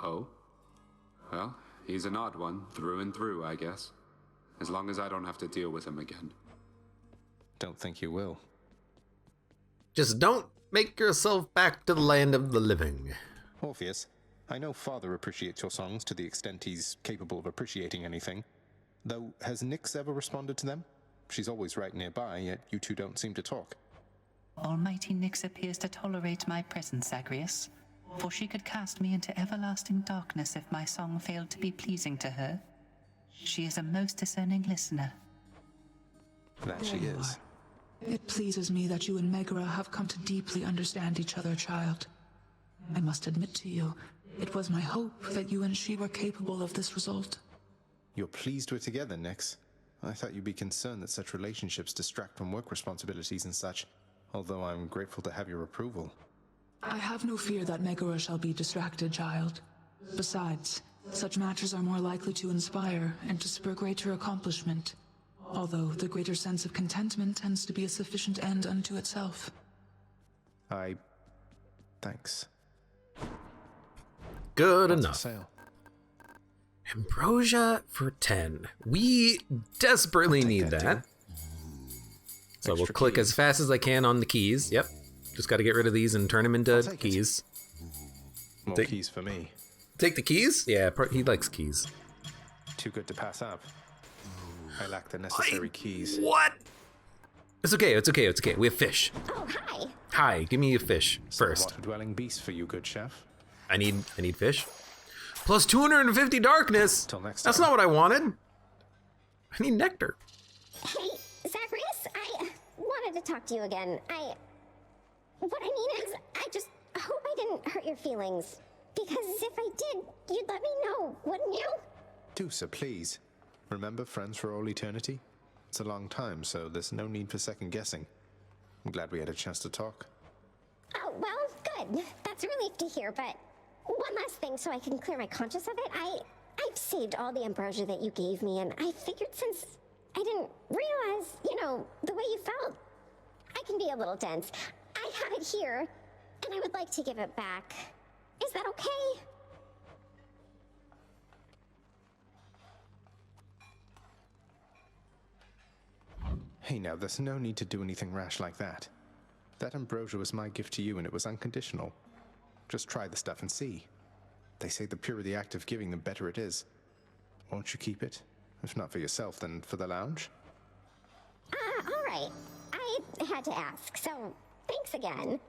[SPEAKER 6] Oh? Well, he's an odd one, through and through, I guess. As long as I don't have to deal with him again.
[SPEAKER 8] Don't think you will.
[SPEAKER 1] Just don't make yourself back to the land of the living.
[SPEAKER 8] Orpheus, I know Father appreciates your songs to the extent he's capable of appreciating anything. Though, has Nyx ever responded to them? She's always right nearby, yet you two don't seem to talk.
[SPEAKER 11] Almighty Nyx appears to tolerate my presence, Zagreus, for she could cast me into everlasting darkness if my song failed to be pleasing to her. She is a most discerning listener.
[SPEAKER 8] That she is.
[SPEAKER 5] It pleases me that you and Megara have come to deeply understand each other, child. I must admit to you, it was my hope that you and she were capable of this result.
[SPEAKER 8] You're pleased we're together, Nyx. I thought you'd be concerned that such relationships distract from work responsibilities and such, although I'm grateful to have your approval.
[SPEAKER 5] I have no fear that Megara shall be distracted, child. Besides, such matches are more likely to inspire and to spur greater accomplishment, although the greater sense of contentment tends to be a sufficient end unto itself.
[SPEAKER 8] Thanks.
[SPEAKER 1] Good
[SPEAKER 8] What's
[SPEAKER 1] enough.
[SPEAKER 8] for sale?
[SPEAKER 1] Ambrosia for 10. We desperately need that. So we'll
[SPEAKER 8] Extra
[SPEAKER 1] click
[SPEAKER 8] keys.
[SPEAKER 1] as fast as I can on the keys. Yep. Just got to get rid of these and turn them into
[SPEAKER 8] take it.
[SPEAKER 1] keys.
[SPEAKER 8] More
[SPEAKER 1] Take-
[SPEAKER 8] keys for me.
[SPEAKER 1] Take the keys? Yeah, he likes keys.
[SPEAKER 8] Too good to pass up. I lack the necessary keys.
[SPEAKER 1] What? It's okay. We have fish.
[SPEAKER 3] Oh, hi.
[SPEAKER 1] Hi, give me a fish first.
[SPEAKER 8] Water-dwelling beast for you, good chef.
[SPEAKER 1] I need fish. Plus 250 darkness.
[SPEAKER 8] Till next
[SPEAKER 1] That's
[SPEAKER 8] time.
[SPEAKER 1] not what I wanted. I need nectar.
[SPEAKER 12] Hey, Zagreus, I wanted to talk to you again. What I mean is, I just hope I didn't hurt your feelings. Because if I did, you'd let me know, wouldn't you?
[SPEAKER 8] Do so, please. Remember, friends for all eternity? It's a long time, so there's no need for second guessing. I'm glad we had a chance to talk.
[SPEAKER 12] Oh, well, good. That's a relief to hear, but one last thing so I can clear my conscience of it. I've saved all the ambrosia that you gave me, and I figured since I didn't realize, the way you felt, I can be a little dense. I have it here, and I would like to give it back. Is that okay?
[SPEAKER 8] Hey now, there's no need to do anything rash like that. That ambrosia was my gift to you, and it was unconditional. Just try the stuff and see. They say the purer the act of giving, the better it is. Won't you keep it? If not for yourself, then for the lounge?
[SPEAKER 12] All right. I had to ask, so thanks again.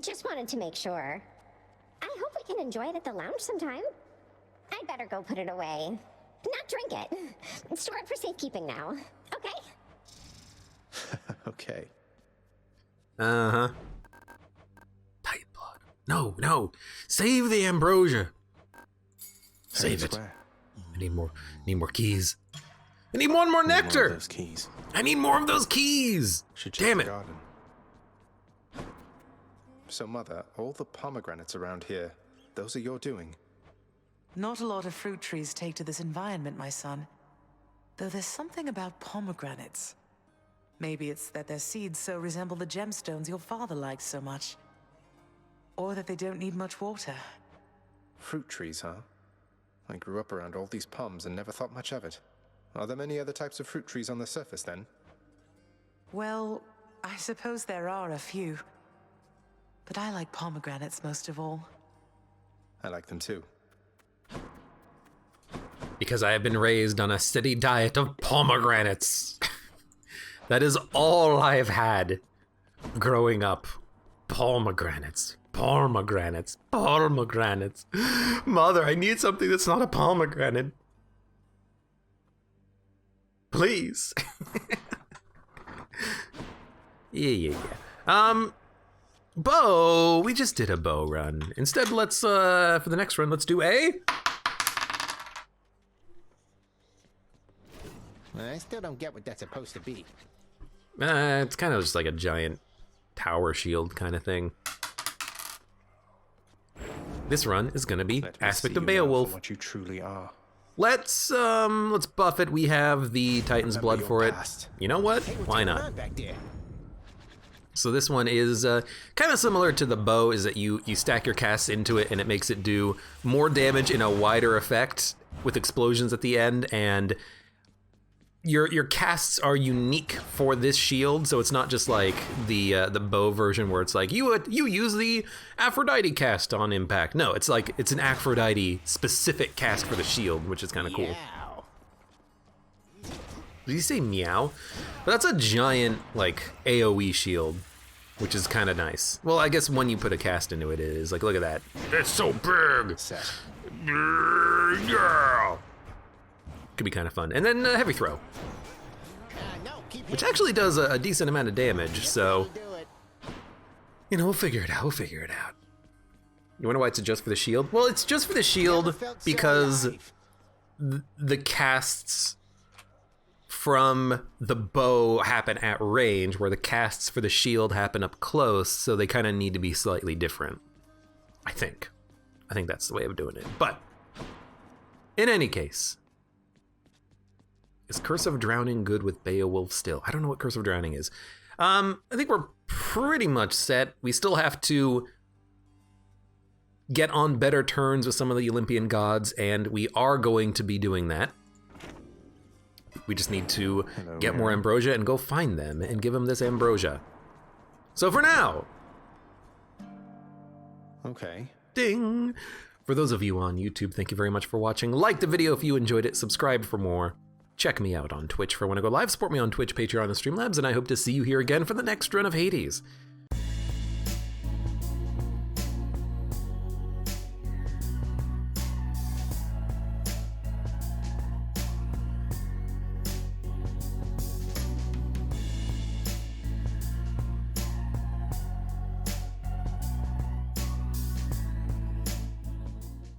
[SPEAKER 12] Just wanted to make sure. I hope we can enjoy it at the lounge sometime. I'd better go put it away. Not drink it. Store it for safekeeping now. Okay?
[SPEAKER 8] Okay.
[SPEAKER 1] Uh-huh. Tight blood. No. Save the ambrosia. Save it.
[SPEAKER 8] Square.
[SPEAKER 1] I need more keys. I need one more nectar.
[SPEAKER 8] Those keys.
[SPEAKER 1] I need more of those keys.
[SPEAKER 8] Should check
[SPEAKER 1] Damn
[SPEAKER 8] the
[SPEAKER 1] it.
[SPEAKER 8] garden. So, Mother, all the pomegranates around here, those are your doing?
[SPEAKER 5] Not a lot of fruit trees take to this environment, my son. Though there's something about pomegranates. Maybe it's that their seeds so resemble the gemstones your father liked so much. Or that they don't need much water.
[SPEAKER 8] Fruit trees, huh? I grew up around all these poms and never thought much of it. Are there many other types of fruit trees on the surface, then?
[SPEAKER 5] Well, I suppose there are a few. But I like pomegranates most of all.
[SPEAKER 8] I like them too.
[SPEAKER 1] Because I have been raised on a steady diet of pomegranates. That is all I have had growing up. Pomegranates. Pomegranates. Pomegranates. Mother, I need something that's not a pomegranate. Please. Yeah. Bow. We just did a bow run. Instead, let's, for the next run, let's do a...
[SPEAKER 9] I still don't get what that's supposed to be.
[SPEAKER 1] It's kind of just like a giant tower shield kind of thing. This run is gonna be Aspect of Beowulf.
[SPEAKER 8] What you truly are.
[SPEAKER 1] Let's buff it. We have the Titan's Blood for it. You know what? Why not? So this one is kind of similar to the bow, is that you stack your casts into it and it makes it do more damage in a wider effect with explosions at the end, and your casts are unique for this shield, so it's not just like the bow version where it's like you use the Aphrodite cast on impact. No, it's like it's an Aphrodite specific cast for the shield, which is kind of cool. Did you say meow? But that's a giant like AoE shield, which is kind of nice. Well, I guess when you put a cast into it, it is like, look at that. It's so big.
[SPEAKER 8] Set.
[SPEAKER 1] Yeah. Could be kind of fun. And then Heavy Throw, which actually does a decent amount of damage, so you know, we'll figure it out. You wonder why it's just for the shield? Well, it's just for the shield because the casts from the bow happen at range, where the casts for the shield happen up close, so they kind of need to be slightly different. I think that's the way of doing it. But in any case, is Curse of Drowning good with Beowulf still? I don't know what Curse of Drowning is. I think we're pretty much set. We still have to get on better terms with some of the Olympian gods, and we are going to be doing that. We just need to get more ambrosia and go find them and give them this ambrosia. So for now...
[SPEAKER 8] Okay.
[SPEAKER 1] Ding! For those of you on YouTube, thank you very much for watching. Like the video if you enjoyed it, subscribe for more. Check me out on Twitch for when I go live, support me on Twitch, Patreon, and Streamlabs, and I hope to see you here again for the next run of Hades.